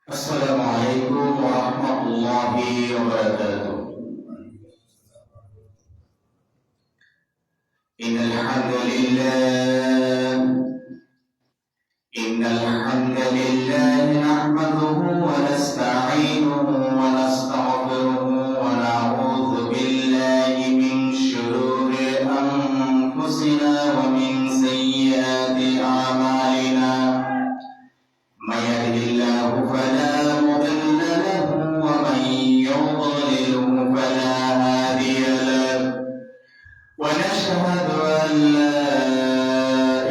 السلام عليكم ورحمة الله وبركاته. إن الحمد لله نحمده ونستعينه ونستغفره ونعوذ بالله من شرور أنفسنا ومن سيئات أعمالنا. من يهده الله فلا مضل له ومن يضلله فلا هادي له. ونشهد أن لا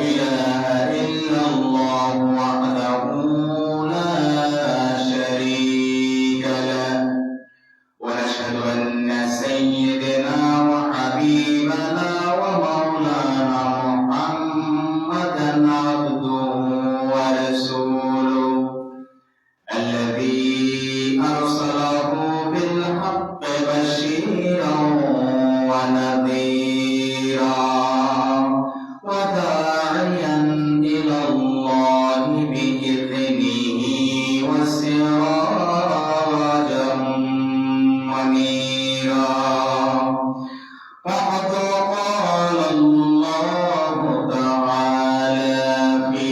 إله إلا الله وحده لا شريك له. ونشهد أن سيدنا وحبيبنا ومولانا محمدا عبده ورسوله الذي أرسله بالحق بشيرا ونذيرا وداعيا إلى الله بإذنه وسراجا منيرا. فقد قال الله تعالى في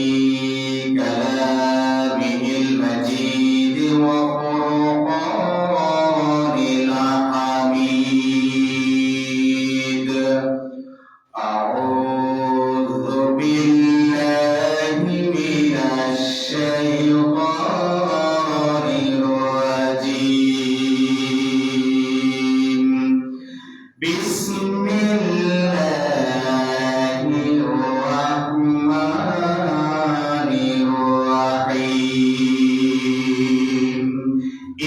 كلامه المجيد وفرقانه الحميد: أعوذ بالله من الشيطان الرجيم. بسم الله الرحمن الرحيم.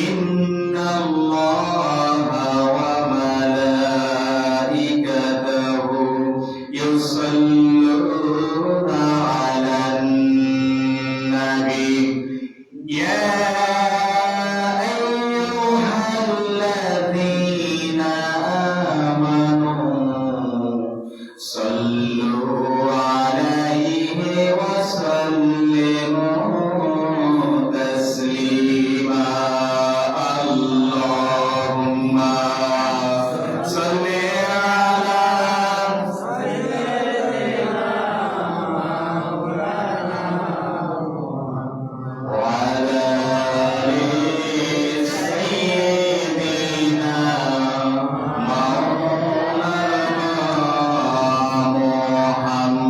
إن الله وملائكته يصلون على النبي يا أيها الذين آمنوا صلوا عليه وسلموا تسليما. اللهم صل على وعلى آل سيدنا مولانا محمد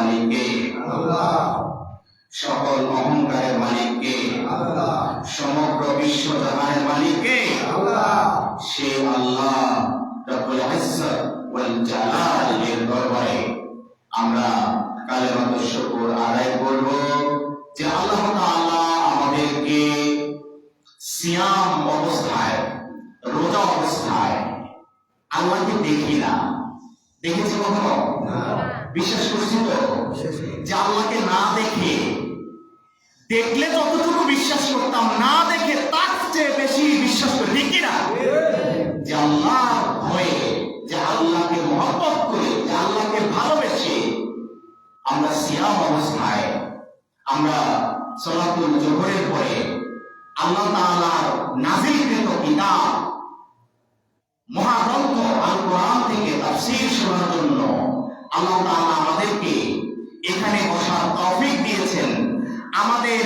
মালিক কে? আল্লাহ। সকল অহংকারের মালিক কে? আল্লাহ। সমগ্র বিশ্ব জাহানের মালিক কে? আল্লাহ। সে আল্লাহ রব্বুল ইজ্জত ওয়াল জালালের দরবারে আমরা কালেমাতুশ শুকর আদায় করব যে আল্লাহ তাআলা আমাদেরকে সিয়াম অবস্থায়, রোজা অবস্থায়, আল্লাহকে দেখি না, দেখেছি কখনো? বিশ্বাস করছি তো যে আল্লাহকে না দেখে, দেখলে যতটুকু বিশ্বাস করতাম, না দেখে তার চেয়ে বেশি বিশ্বাস করি, ঠিক কিনা? যে আল্লাহ হয়ে, যে আল্লাহকে মহব্বত করে, যে আল্লাহকে ভালোবেসে আমরা সিয়াম অবস্থায়, আমরা সালাতুল জোহরের পরে আল্লাহ তাআলার নাযিলকৃত কিতাব মহাগ্রন্থ আল কোরআন থেকে তাফসীর শোনার জন্য আল্লাহ তাআলা আমাদেরকে এখানে বসার তৌফিক দিয়েছেন। আমাদের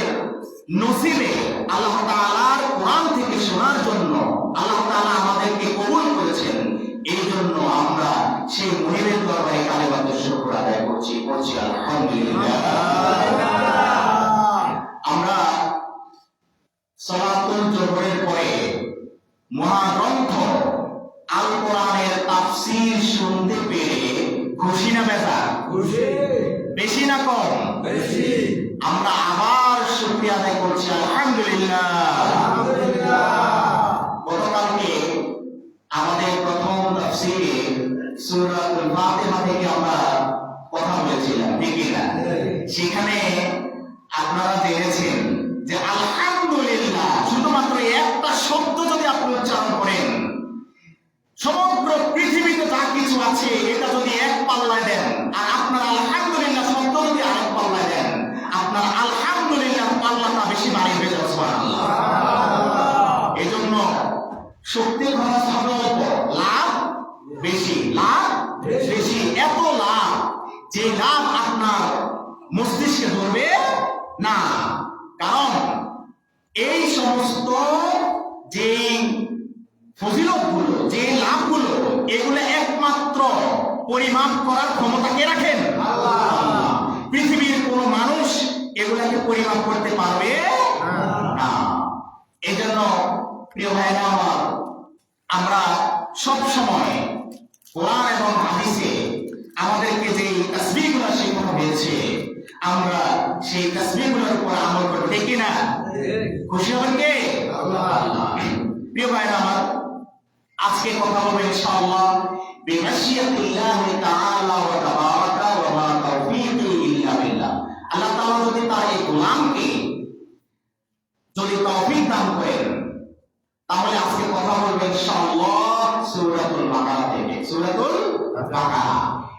নসিবে আল্লাহ তাআলার কোরআন থেকে শোনার জন্য আল্লাহ তাআলা আমাদেরকে কবুল করেছেন। এই জন্য আমরা সেই মহিমের দরবারে কালেমাতুশ শুকর আদায় করছি আলহামদুলিল্লাহ। আমরা সালাতুল জোহরের পরে মহাগ্রন্থ আল কোরআনের তাফসীর শুনতে পেরে খুশি না বেজার? খুশি। বেশি না কম? বেশি। আমরা আবার শুকরিয়া আদায় করছি আলহামদুলিল্লাহ। গতকালকে আমাদের প্রথম তাফসীরে সূরাতুল ফাতিহা থেকে আমরা কথা বলেছিলাম, ঠিক না? সেখানে আপনারা জেনেছেন যে আলহামদুলিল্লাহ শুধুমাত্র একটা শব্দ যদি আপনি উচ্চারণ করেন, সমগ্র পৃথিবীতে যা কিছু আছে এটা যদি এক পাল্লায় দেন, আর আপনার আলহামদুলিল্লাহ শব্দ যদি আরেক পাল্লায় দেন, আপনার আলহামদুলিল্লাহ পাল্লাটা বেশি ভারী হয়ে যাবে। সুবহানাল্লাহ। এই জন্য শক্তি খরচ হবে অল্প, লাভ বেশি, লাভ বেশি। এত লাভ যে লাভ আপনার মস্তিষ্কে ধরবে না, কারণ এই সমস্ত যে ফজিলতগুলো, যে লাভগুলো, এগুলো একমাত্র পরিমাপ করার ক্ষমতা কে রাখেন? আল্লাহ। পৃথিবীর কোন মানুষ এগুলাকে পরিমাপ করতে পারবে না। এই জন্য প্রিয় ভাইরা আমার, আমরা সব সময় কোরআন এবং হাদিসে আমাদেরকে যে তাসবিহগুলো শেখানো হয়েছে, আমরা সেই তাসবিহগুলোর উপর আমল করব, ঠিক কি না? খুশি হবেন কে? আল্লাহ। প্রিয় ভাইরা আমার, আজকে কথা বলবো ইনশাআল্লাহ বিমাশিয়াতিল্লাহি তাআলা ওয়া তাবারাকা ওয়া মা তাওফীকি ইল্লা বিল্লাহ। আল্লাহ তাআলা যদি তার এই গোলামকে যদি তৌফিক দান করেন, তাহলে আজকে কথা বলবো ইনশাআল্লাহ সূরাতুল বাকারা থেকে। সূরাতুল বাকারা,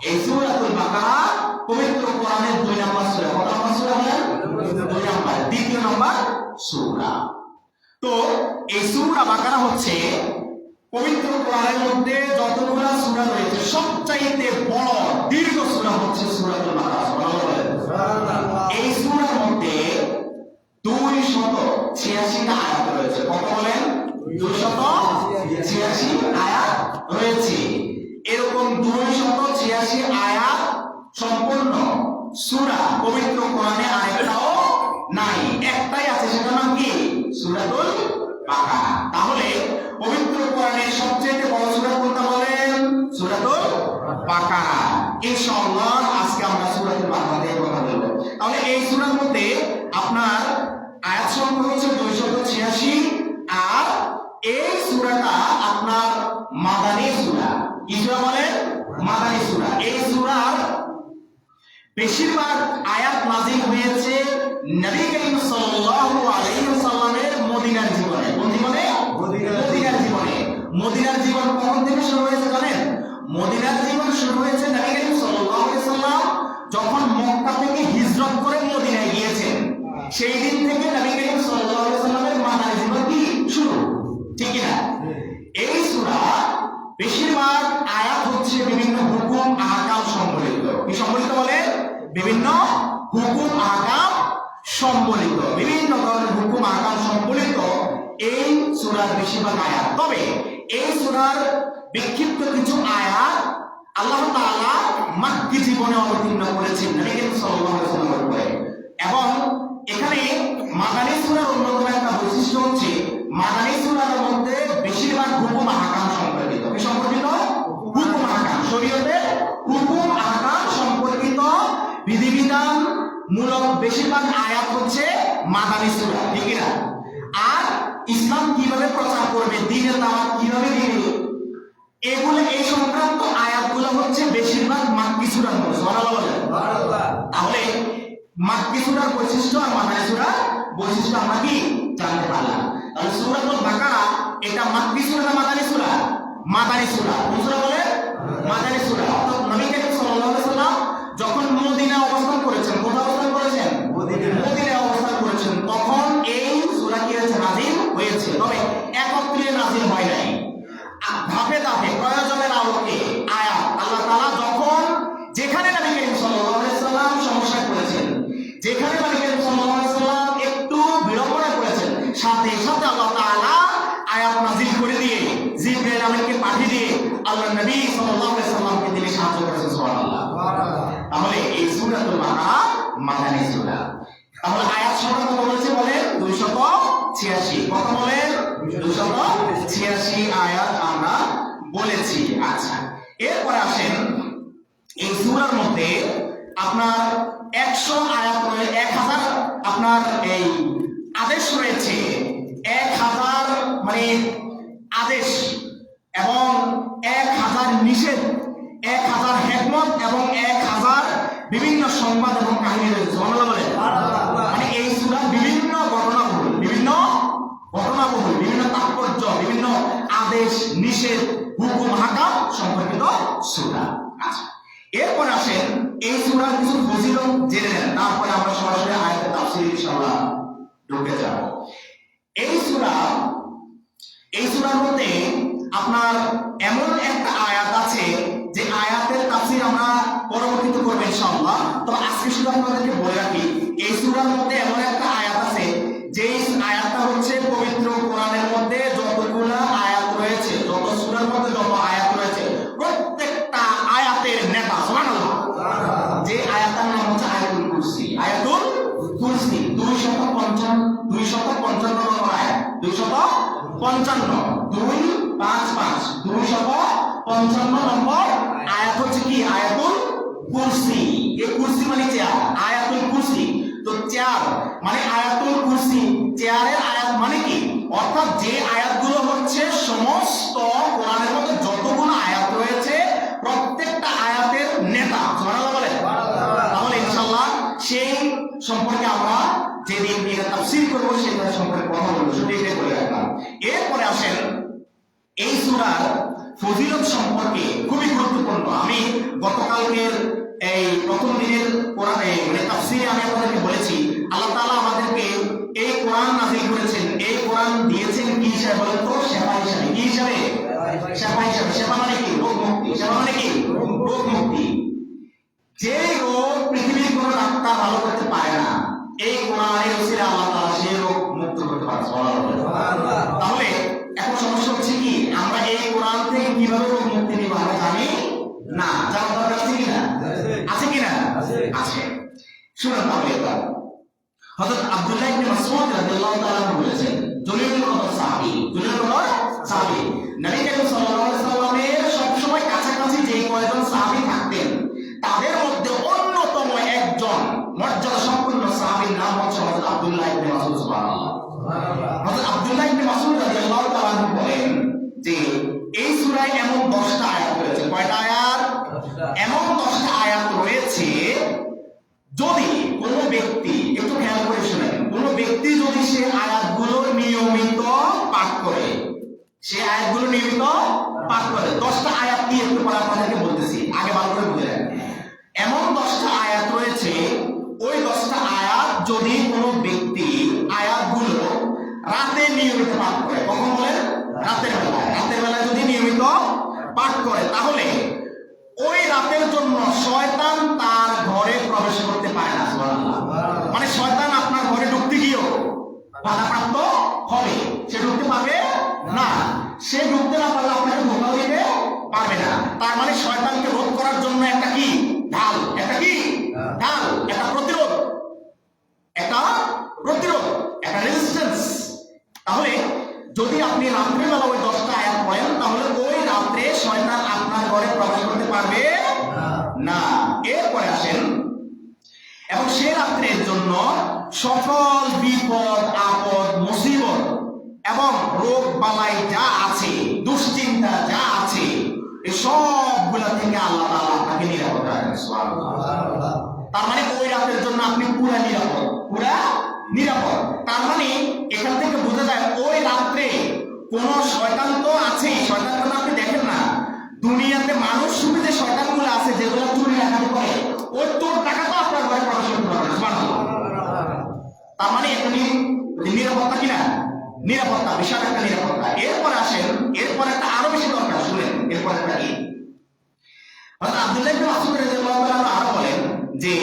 এই সূরাতুল বাকারা পবিত্র কোরআনের 2 নম্বর সূরা। কত নম্বর সূরা বলেন? 2 নম্বর, দ্বিতীয় নম্বর সূরা। তো এই সূরা বাকারা হচ্ছে পবিত্র কোরআনের মধ্যে যতগুলো সূরা রয়েছে সবচাইতে বড় দীর্ঘ সূরা হচ্ছে সূরাতুল বাকারা। সুবহানাল্লাহ। এই সূরার মধ্যে 286টা আয়াত রয়েছে। কত বলেন? 286 আয়াত রয়েছে। এরকম 286 আয়াত সম্পূর্ণ সূরা পবিত্র কোরআনে আরেকটাও নাই, একটাই আছে, সেটা নাম কি? সূরাতুল বাকারা। তাহলে পবিত্র কোরআনের সবচেয়ে বড় সূরা কোনটা বলেন? সূরাতুল বাকারা। ইনশাআল্লাহ আজকে আমরা সূরাতুল বাকারা নিয়ে কথা বলবো। তাহলে এই সূরার মধ্যে আপনার আয়াত সংখ্যা হচ্ছে 286, আর এই সূরাটা আপনার মাদানী সূরা। কি সূরা বলেন? মাদানী সূরা। এই সূরার বেশিরভাগ আয়াত নাযিল হয়েছে নবী করিম সাল্লাল্লাহু আলাইহি ওয়াসাল্লামের মদিনার জীবনে। কোন জীবনে? মদিনার জীবনে। মদিনার জীবন কখন থেকে শুরু হয়েছে জানেন? মদিনার জীবন শুরু হয়েছে নবী করিম সাল্লাল্লাহু আলাইহি ওয়াসাল্লাম যখন মক্কা থেকে হিজরত করে মদিনায় গিয়েছেন, সেই দিন থেকে নবী করিম সাল্লাল্লাহু আলাইহি ওয়াসাল্লামের মাদানী জীবন কি শুরু, ঠিক কি না? এই সূরা বেশিরভাগ আয়াত হচ্ছে বিভিন্ন হুকুম আহকাম সম্বলিত। কি সম্বলিত বলে? বিভিন্ন হুকুম আহকাম সম্বলিত, বিভিন্ন ধরনের হুকুম আহকাম সম্বলিত এই সূরার বেশিরভাগ আয়াত। তবে এই সূরার বিক্ষিপ্ত কিছু আয়াত আল্লাহ তাআলা মাক্কি কি জীবনে অবতীর্ণ করেছেন নবী করিম সাল্লাল্লাহু আলাইহি ওয়াসাল্লামের উপরে। এবং এখানে মাদানী সূরার অন্যতম একটা বৈশিষ্ট্য হচ্ছে মাদানী সূরার মধ্যে বেশিরভাগ হুকুম আহকাম সম্পর্কিত। কি সম্পর্কিত? হুকুম আহকাম, শরীয়তের হুকুম আহকাম সম্পর্কিত বিধিবিধান মূলক বেশিরভাগ আয়াত হচ্ছে মাদানী সূরা, ঠিক না? আর ইসলাম কিভাবে প্রচার করবে, দ্বীনের দাওয়াত কিভাবে দিবে, এগুলো এই সংক্রান্ত আয়াতগুলো হচ্ছে বেশিরভাগ মাক্কি সূরার মধ্যে। সুবহানাল্লাহ। তাহলে মাক্কি সূরার বৈশিষ্ট্য আর মাদানী সূরার বৈশিষ্ট্য আমরা কি জানতে পারলাম। তাহলে সূরাতুল বাকারা এটা মাক্কি সূরা না মাদানী সূরা? মাদানী সূরা। কোন সূরা বলে? মাদানী সূরা। অর্থাৎ নবী করিম সাল্লাল্লাহু আলাইহি ওয়াসাল্লাম যখন মদিনায় অবস্থান করেছেন, কোথায় অবস্থান করেছেন? মদিনায় অবস্থান করেছেন, তখন এই সূরা কি হয়েছে? নাযিল হয়েছে। তবে একত্রে নাযিল হয় নাই, ধাপে ধাপে প্রয়োজনের আলোকে আয়াত আল্লাহ তাআলা যখন যেখানে নবী করিম সাল্লাল্লাহু আলাইহি ওয়াসাল্লাম সমস্যায় পড়েছেন, যেখানে নবী করিম সাল্লাল্লাহু আলাইহি ওয়াসাল্লাম একটু বিড়ম্বনায় পড়েছেন, সাথে সাথে আল্লাহ তাআলা আয়াত নাযিল করে দিয়ে জিবরাইল আমিনকে পাঠিয়ে দিয়ে আল্লাহ নবী সাল্লাল্লাহু আলাইহি ওয়াসাল্লামকে তিনি সাহায্য করেছেন। সুবহানাল্লাহ। তাহলে এই সূরাতুল বাকারা মাদানী সূরা। তাহলে আয়াত সংখ্যা কত বলেছে বলেন? 286। কত বলেন? 286 আয়াত আমরা বলেছি। আচ্ছা, এরপরে আসেন এই সূরার মধ্যে আপনার 100 আয়াত রয়েছে, 1000 আপনার এই আদেশ রয়েছে, 1000 মানে আদেশ এবং 1000 নিষেধ, 1000 হিকমত এবং 1000 বিভিন্ন সংবাদ এবং কাহিনী রয়েছে। সুবহানাল্লাহ বলেন। মানে এই সূরা বিভিন্ন ঘটনাবহুল, বিভিন্ন তাৎপর্য, বিভিন্ন আদেশ নিষেধ হুকুম হাকাম সম্পর্কিত সূরা। আচ্ছা, এরপর আসেন এই সূরার কিছু ফজিলত জেনে নেন, তারপরে আমরা সরাসরি আয়াতের তাফসীরে ইনশাআল্লাহ ঢুকে যাব। এই সূরার মধ্যে আপনার এমন একটা আয়াত আছে যে আয়াতের তাফসীর আমরা পরবর্তীতে করব ইনশাআল্লাহ। তো আজকে শুধু আপনাদেরকে বলে রাখি, এই সূরার মধ্যে এমন একটা আয়াত আছে যে আয়াতটা হচ্ছে পবিত্র কোরআনের মধ্যে যতগুলো আয়াত রয়েছে, যত সূরার মধ্যে যত আয়াত রয়েছে, প্রত্যেকটা আয়াতের নেতা সুবহানাল্লাহ। যে আয়াতের নাম হচ্ছে আয়াতুল কুরসি। আয়াতুল কুরসি 255 নম্বর আয়াত। 255 255 255 নম্বর আয়াত হচ্ছে কি? আয়াতুল কুরসি। এই কুরসি মানে চেয়ার, আয়াতুল কুরসি। তো চেয়ার মানে আয়াতুল কুরসি, চেয়ারের আয়াত মানে কি? অর্থাৎ যে আয়াতগুলো হচ্ছে সমস্ত কোরআনের মধ্যে যতগুলো আয়াত রয়েছে প্রত্যেকটা আয়াতের নেতা। সুবহানাল্লাহ বলেন। তাহলে ইনশাআল্লাহ সেই সম্পর্কে আমরা যেদিন এর তাফসীর করব সেটা সম্পর্কে কথা বলবো, শুধু এটাই বলে রাখলাম। এরপরে আসেন এই সূরার ফজিলত সম্পর্কে খুবই গুরুত্বপূর্ণ। আমি গতকালকের এই প্রথম দিনের কোরআনে মানে তাফসীরে আমি আপনাদেরকে বলেছি আল্লাহ তাআলা আমাদেরকে এই কোরআন নাযিল করেছেন, এই কোরআন দিয়েছেন কি হিসাবে বলেন তো? সেবা হিসাবে। কি হিসাবে? সেবা হিসাবে। সেবা মানে কি? রোগ মুক্তি। সেবা মানে কি? রোগ মুক্তি। যে রোগ পৃথিবীর কোনো ডাক্তার ভালো করতে পারে না, এই কোরআনের ওসিলা আল্লাহ তাআলা সেই রোগ মুক্ত করতে পারে। সুবহানাল্লাহ। তাহলে এখন সমস্যা হচ্ছে কি, আমরা এই কোরআন থেকে কিভাবে রোগ মুক্তি নিব আমরা জানি না। জানার দরকার আছে কিনা? আছে কিনা? আছে। শুনুন তাহলে এবার হযরত আব্দুল্লাহ ইবনে মাসউদ রাদিয়াল্লাহু তাআলা বলেছেন, জলিলুল কদর সাহাবী, নবী করিম সাল্লাল্লাহু আলাইহি ওয়াসাল্লামের সব সময় কাছাকাছি যে কয়েকজন সাহাবী থাকতেন তাদের মধ্যে অন্যতম একজন মর্যাদা সম্পন্ন সাহাবীর নাম হচ্ছে হযরত আব্দুল্লাহ ইবনে মাসউদ। সুবহানাল্লাহ। হযরত আব্দুল্লাহ ইবনে মাসউদ রাদিয়াল্লাহু তাআলা বলেন যে এই সূরায় এমন 10টা আয়াত রয়েছে। কয়টা আয়াত? এমন 10টা আয়াত রয়েছে যদি কোনো ব্যক্তি, একটু খেয়াল করে শুনেন, কোনো ব্যক্তি যদি সে আয়াতগুলো নিয়মিত পাঠ করে, সে আয়াতগুলো নিয়মিত পাঠ করে, 10টা আয়াত নিয়ে একটু পরে আপনাদেরকে বলতেছি, আগে ভালো করে বুঝে নেন। এমন 10টা আয়াত রয়েছে, ওই 10টা আয়াত যদি কোনো ব্যক্তি আয়াতগুলো রাতে নিয়মিত পাঠ করে, কখন বলেন? রাতের বেলায় যদি নিয়মিত পাঠ করে, তাহলে ওই রাতের জন্য শয়তান তার ঘরে প্রবেশ করতে পারে না। সুবহানাল্লাহ। মানে শয়তান আপনার ঘরে ঢুকতে গিয়েও বাধাপ্রাপ্ত হবে, সে ঢুকতে পারবে না। সে ঢুকতে না পারলে আপনাকে ধোঁকা দিতে পারবে না। তার মানে শয়তানকে রোধ করার জন্য একটা কি ঢাল আপনি রাত্রিবেলা ওই 10টা আয়াত পড়েন তাহলে ওই রাত্রে শয়তান আপনার ঘরে প্রবেশ করতে পারবে না। এরপরে আসেন, এবং সে রাত্রের জন্য সকল বিপদ আপদ মুসিবত এবং রোগ বালাই যা আছে, দুশ্চিন্তা যা আছে, এই সবগুলা থেকে আল্লাহ তাআলা আপনাকে নিরাপদ রাখেন। সুবহানাল্লাহ। তার মানে ওই রাতের জন্য আপনি পুরা নিরাপদ, পুরা নিরাপদ। তার মানে এখান থেকে বোঝা যায় ওই রাত্রে কোন শয়তান তো আছে, শয়তান তো আপনি দেখেন না। দুনিয়াতে মানুষ শুধু যে শয়তানগুলো আছে যেগুলো চুরি ডাকাতি করে, ওর তোর টাকা তো আপনার ঘরে প্রবেশ করতে পারবে না। সুবহানাল্লাহ। তার মানে এখানে নিরাপত্তা কিনা, নিরাপত্তা, বিশাল একটা নিরাপত্তা। এরপরে আসেন, এরপরে একটা আরো বেশি দরকার, শুনেন এরপরে একটা কি। হযরত আব্দুল্লাহ ইবনে মাসউদ রাদিয়াল্লাহু তাআলা আরো বলেন যে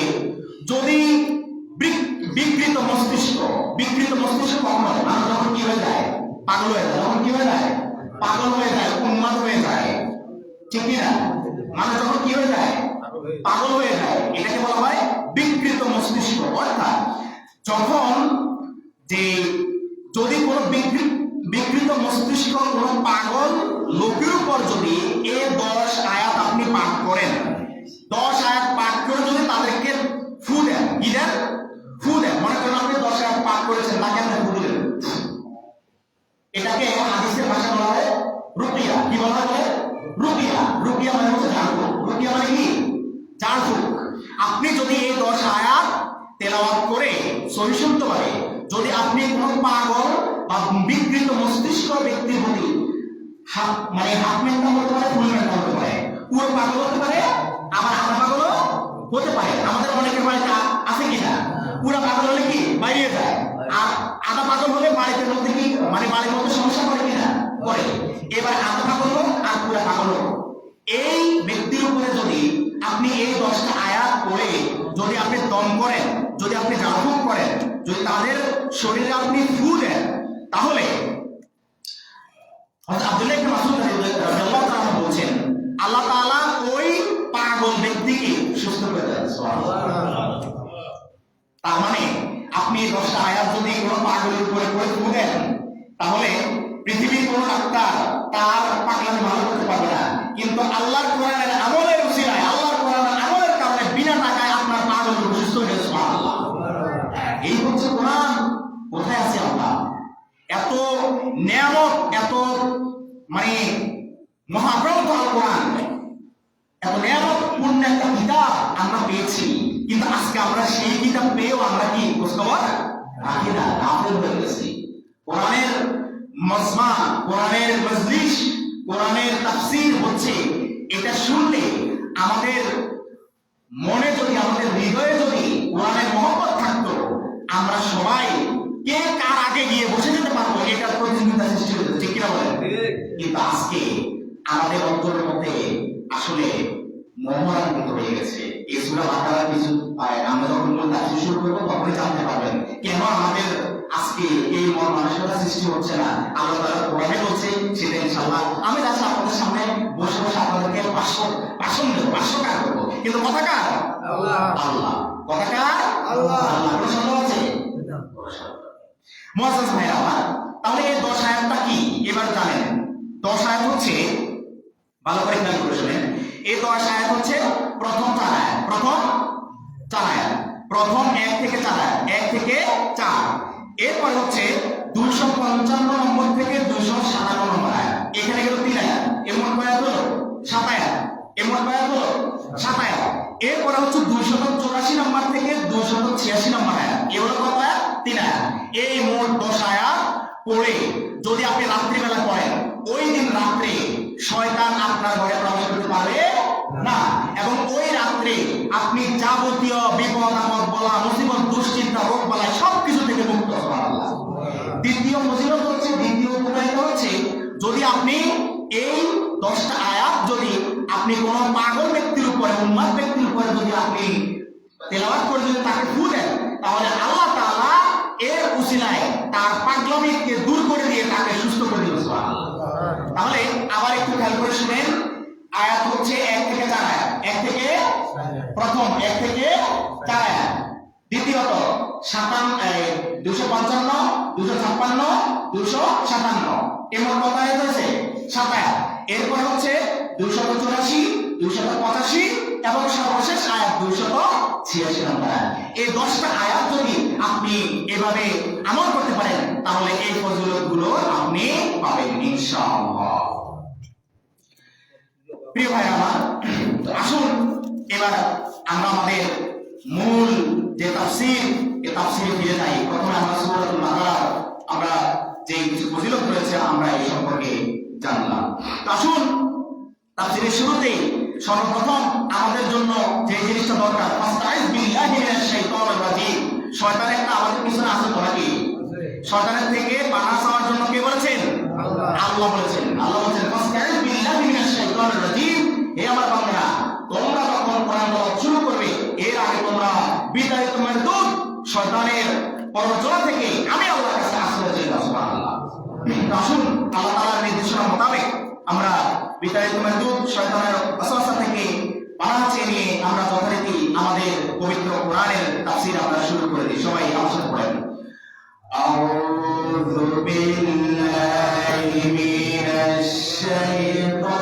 যদি বিকৃত মস্তিষ্ক কখনো মানুষ যখন কি হয়ে যায়, পাগল হয়ে যায়, তখন কি হয়ে যায়, পাগল হয়ে যায়, উন্মাদ হয়ে যায়, ঠিক কিনা? মানুষ যখন কি হয়ে যায়, পাগল হয়ে যায়, এটাকে বলা হয় বিকৃত মস্তিষ্ক। অর্থাৎ যখন যে যদি কোনো বিকৃত মস্তিষ্ক কোনো পাগল লোকের উপর যদি এই 10 আয়াত আপনি পাঠ করেন, 10 আয়াত পাঠ করে যদি তাদেরকে ফু দেন, কি দেন, ফু দেন, মনে করেন আপনি 10 আয়াত পাঠ করেছেন, তাকে আপনি ফু দিলেন, এটাকে হাদিসের ভাষা বলা হয় রুকিয়া। কি বলা হয়? রুকিয়া। রুকিয়া মানে হচ্ছে ঝাড়ফুঁক। রুকিয়া মানে কি? ঝাড়ফুঁক। আপনি যদি এই 10 আয়াত তেলাওয়াত করে সহি শুদ্ধভাবে যদি আপনি কোনো পাগল বা বিকৃত মস্তিষ্ক ব্যক্তির প্রতি মানে হাফ মেন্টাল হতে পারে, ফুল মেন্টাল হতে পারে, পুরো পাগল হতে পারে, আবার আধা পাগল হতে পারে। আমাদের অনেকের বাড়িতে আছে কিনা, পুরো পাগল হলে কি বাইরে যায়, আর আধা পাগল হলে বাড়িতে মধ্যে কি মানে বাড়ির মধ্যে সমস্যা করে কিনা, করে। এবার আধা পাগল হোক আর পুরো পাগল হোক, এই ব্যক্তির উপরে যদি আপনি এই 10টা আয়াত পড়ে যদি আপনি দম করেন, যদি আপনি ঝাড়ফুঁক করেন, যদি তাদের শরীরে আপনি ফু দেন, তাহলে হযরত আব্দুল্লাহ ইবনে মাসউদ রাদিয়াল্লাহু তাআলা বলেন আল্লাহ তাআলা ওই পাগল ব্যক্তিকে সুস্থ করে দেন। সুবহানাল্লাহ। তার মানে আপনি 10টা আয়াত যদি কোনো পাগলের উপরে পড়ে ফু দেন, তাহলে পৃথিবীর কোনো ডাক্তার তার পাগলামি ভালো করতে পারবে না, কিন্তু আল্লাহর কোরআনের আমলের উসিলায়, আল্লাহর কোরআনের আমলের কারণে বিনা টাকায় আপনার পাগল সুস্থ হয়ে যাবে। সুবহানাল্লাহ। এই হচ্ছে কোরআন। কোথায় আছে আল্লাহ? এত নিয়ামত, এত মানে মহাগ্রন্থ আল কোরআন, এত নিয়ামত পূর্ণ একটা কিতাব আমরা পেয়েছি, কিন্তু আজকে আমরা সেই কিতাব পেয়েও আমরা কি খোঁজখবর রাখি না, গাফিল হয়ে গেছি। কোরআনের মজমা, কোরআনের মজলিস, কোরআনের তাফসীর হচ্ছে, এটা শুনলে আমাদের মনে যদি, আমাদের হৃদয়ে যদি কোরআনের মহব্বত থাকতো, আমরা সবাই কে কার আগে গিয়ে বসে যেতে পারবো, এটার প্রতিযোগিতা সৃষ্টি হতো, ঠিক কিনা বলেন? কিন্তু আজকে আমাদের অন্তরের মধ্যে আসলে মোহরান্বিত হয়ে গেছে। এই সূরা বাকারার কিছু আমরা যখন তাফসীর শুরু করবো তখনই জানতে পারবেন কেন আমাদের আজকে এই মন মানসিকতা সৃষ্টি হচ্ছে না। আল্লাহ তাআলা কোরআনে বলছে, সেটা ইনশাআল্লাহ আমি যাচ্ছি আপনাদের সামনে বসে বসে আপনাদেরকে ভাষ্যকার করবো, কিন্তু কথা কার? আল্লাহ। আল্লাহ। কথা কার? আল্লাহ। আল্লাহ। কোনো সন্দেহ আছে? মুআজ্জাজ ভাইরা আমার, তাহলে এই 10 আয়াতটা কি এবার জানেন। 10 আয়াত হচ্ছে, ভালো করে খেয়াল করে শুনেন, এই 10 আয়াত হচ্ছে প্রথম 4 আয়াত, প্রথম 4 আয়াত, প্রথম 1 থেকে 4 আয়াত, 1 থেকে 4। এরপর হচ্ছে 255 নম্বর থেকে 257 নম্বর আয়াত, এখানে গেল 3 আয়াত, এর মোট আয়াত হলো 7 আয়াত, এর মোট আয়াত হলো 7 আয়াত। এরপর হচ্ছে 284 নম্বর থেকে 286 নম্বর আয়াত, এগুলো কত আয়াত? 3 আয়াত। এই মোট 10 আয়াত পড়ে যদি আপনি রাত্রিবেলা পড়েন, ওই দিন রাত্রে শয়তান আপনার ঘরে প্রবেশ করতে পারবে না, এবং ওই রাত্রে আপনি যাবতীয় বিপদ আপদ বলা, মুসিবত, দুশ্চিন্তা, রোগ বালাই সবকিছু থেকে মুক্ত। সুবহানাল্লাহ। দ্বিতীয় মুসিবত হচ্ছে, দ্বিতীয় উপকারিতা হচ্ছে, যদি আপনি এই 10টা আয়াত যদি আপনি কোনো পাগল ব্যক্তির উপরে, উন্মাদ ব্যক্তির উপরে যদি আপনি তেলাওয়াত করে যদি তাকে ফু দেন, তাহলে আল্লাহ তাআলা এর উসিলায় তার পাগলামিকে দূর করে দিয়ে তাকে সুস্থ করে দিবেন। সুবহানাল্লাহ। তাহলে আবার একটু খেয়াল করে শুনেন, আয়াত হচ্ছে 1 থেকে 4 আয়াত, 1 থেকে প্রথম 1 থেকে 4 আয়াত, দ্বিতীয়ত 255, 256, 257, এমন কত আয়াত আছে? 7 আয়াত। এরপর হচ্ছে 284, 285 এবং সর্বশেষ আয়াত 286 নম্বর আয়াত। এই 10টা আয়াত যদি আপনি এভাবে আমল করতে পারেন তাহলে এই ফজিলতগুলো আপনি পাবেন ইনশাআল্লাহ। প্রিয় ভাই আমার, আসুন এবার আমরা আমাদের মূল যে তাফসীর, এই তাফসীরে ফিরে যাই। প্রথমে আমরা সূরাতুল বাকারা আমরা যে কিছু ফজিলত রয়েছে আমরা এই সম্পর্কে জানলাম। তো আসুন তাফসীরের শুরুতেই সর্বপ্রথম আমাদের জন্য যে জিনিসটা দরকার, ফাস্তাইজ বিল্লাহি মিনাশ শাইতানির রাজিম। শয়তান একটা আমাদের পিছনে আছে তো নাকি? শয়তানের থেকে পানাহ চাওয়ার জন্য কে বলেছেন? আল্লাহ বলেছেন। আল্লাহ বলেছেন ফাস্তাইজ বিল্লাহি মিনাশ শাইতানির রাজিম। হে আমার বান্দারা, তোমরা যখন কোরআন পড়া শুরু করবে এর আগে তোমরা বিতাড়িত মারদুদ শয়তানের প্ররোচনা থেকে আমি আল্লাহর কাছে আশ্রয় চাই। সুবহানাল্লাহ। আসুন আল্লাহ তাআলার নির্দেশনা মোতাবেক আমরা বিতাড়িত মারদুদ শয়তানের ওয়াসওয়াসা থেকে পানাহ চেয়ে নিয়ে আমরা যথারীতি আমাদের পবিত্র কোরআনের তাফসীর আমরা শুরু করে দিই। সবাই আমার সাথে পড়েন। আউযু বিল্লাহি মিনাশ শাইতানির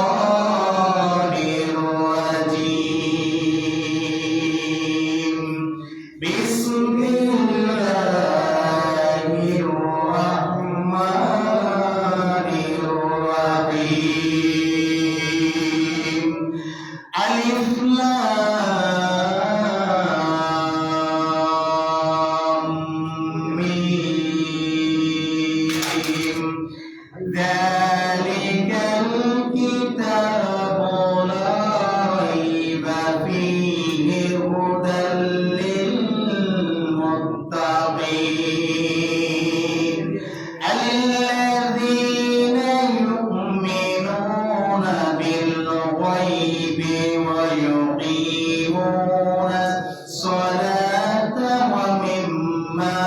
রাজিম। বিসমিল্লাহির রাহমানির রাহিম। আলিফ লাম মিম। যালিকাল কিতাবু লা রাইবা ফীহি হুদাল লিল মুত্তাকিন আল্লাযীনা يؤمنون بالغيب ويقيمون الصلاة ومما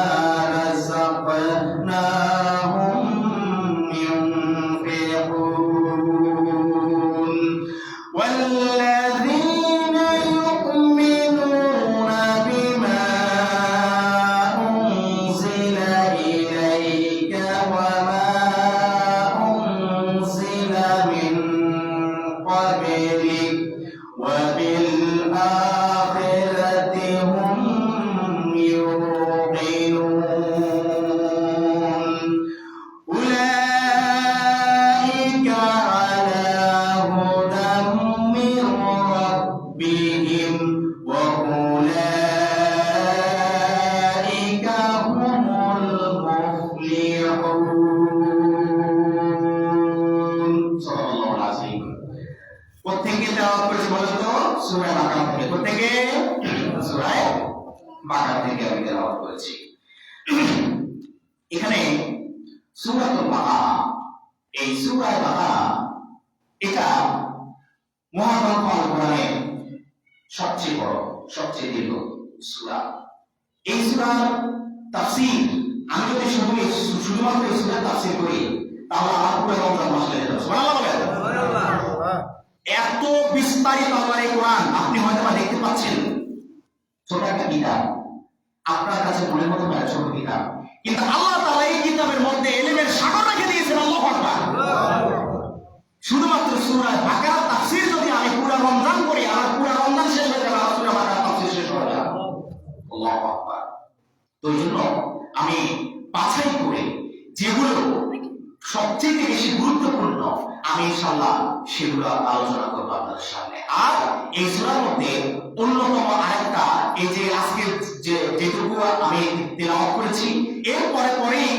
رزقناهم ينفقون والذين يؤمنون بما أنزل إليك وما أنزل من قبلك وبالآخرة هم يوقنون أولئك على هدى من ربهم وأولئك هم المفلحون صدق الله العظيم প্রত্যেকে তেলাওয়াত করেছে বলেন তো সূরা বাকারা থেকে। প্রত্যেকে সূরা বাকারা থেকে আমি তেলাওয়াত করেছি। এখানে সূরাতুল বাকারা, এই সূরা বাকারা এটা মহাগ্রন্থ আল কোরআনের সবচেয়ে বড়, সবচেয়ে দীর্ঘ সূরা। এই সূরার তাফসীর আমি যদি শুধুমাত্র এই সূরার তাফসীর করি তাহলে আমার পুরো রমজান মাস লেগে যাবে। সুবহানাল্লাহ বলেন। এত বিস্তারিত আল্লাহর এই কোরআন আপনি হয়তো বা দেখতে পাচ্ছেন ছোট একটা কিতাব, আপনার কাছে মনের মতো একটা ছোট কিতাব, কিন্তু আল্লাহ তাআলা এই কিতাবের মধ্যে ইলমের সাগর রেখে দিয়েছেন। আল্লাহু আকবার। শুধুমাত্র সূরা বাকারা তাফসীর যদি আমি পুরো রমজান করি আমার পুরো রমজান শেষ হয়ে যাবে, সূরা বাকারা তাফসীর শেষ হয়ে যাবে। আল্লাহু আকবার। তো এই জন্য আমি বাছাই করে যেগুলো সবচেয়ে বেশি গুরুত্বপূর্ণ আমি ইনশাআল্লাহ সেগুলো আলোচনা করব আপনাদের সামনে। আর এই সূরার মধ্যে অন্যতম আরেকটা, এই যে আজকে যেটুকু আমি তেলাওয়াত করেছি এর পরেই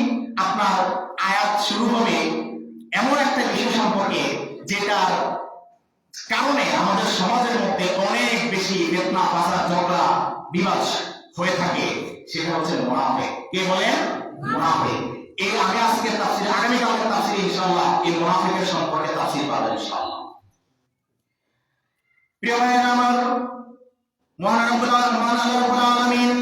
আপনার আয়াত শুরু হবে এমন একটা বিষয় সম্পর্কে যেটার কারণে আমাদের সমাজের মধ্যে অনেক বেশি ফিতনা, ফাসাদ, ঝগড়া, বিবাদ হয়ে থাকে। সেটা হচ্ছে মুনাফিক। কে বলেন? মুনাফিক। এই আজকে তাফসীর, আগামীকালের তাফসীর ইনশাআল্লাহ এই মুনাফিকের সম্পর্কে তাফসীর পাবেন ইনশাআল্লাহ। প্রিয় ভাইরা আমার, মহান রব্বুল আলামিন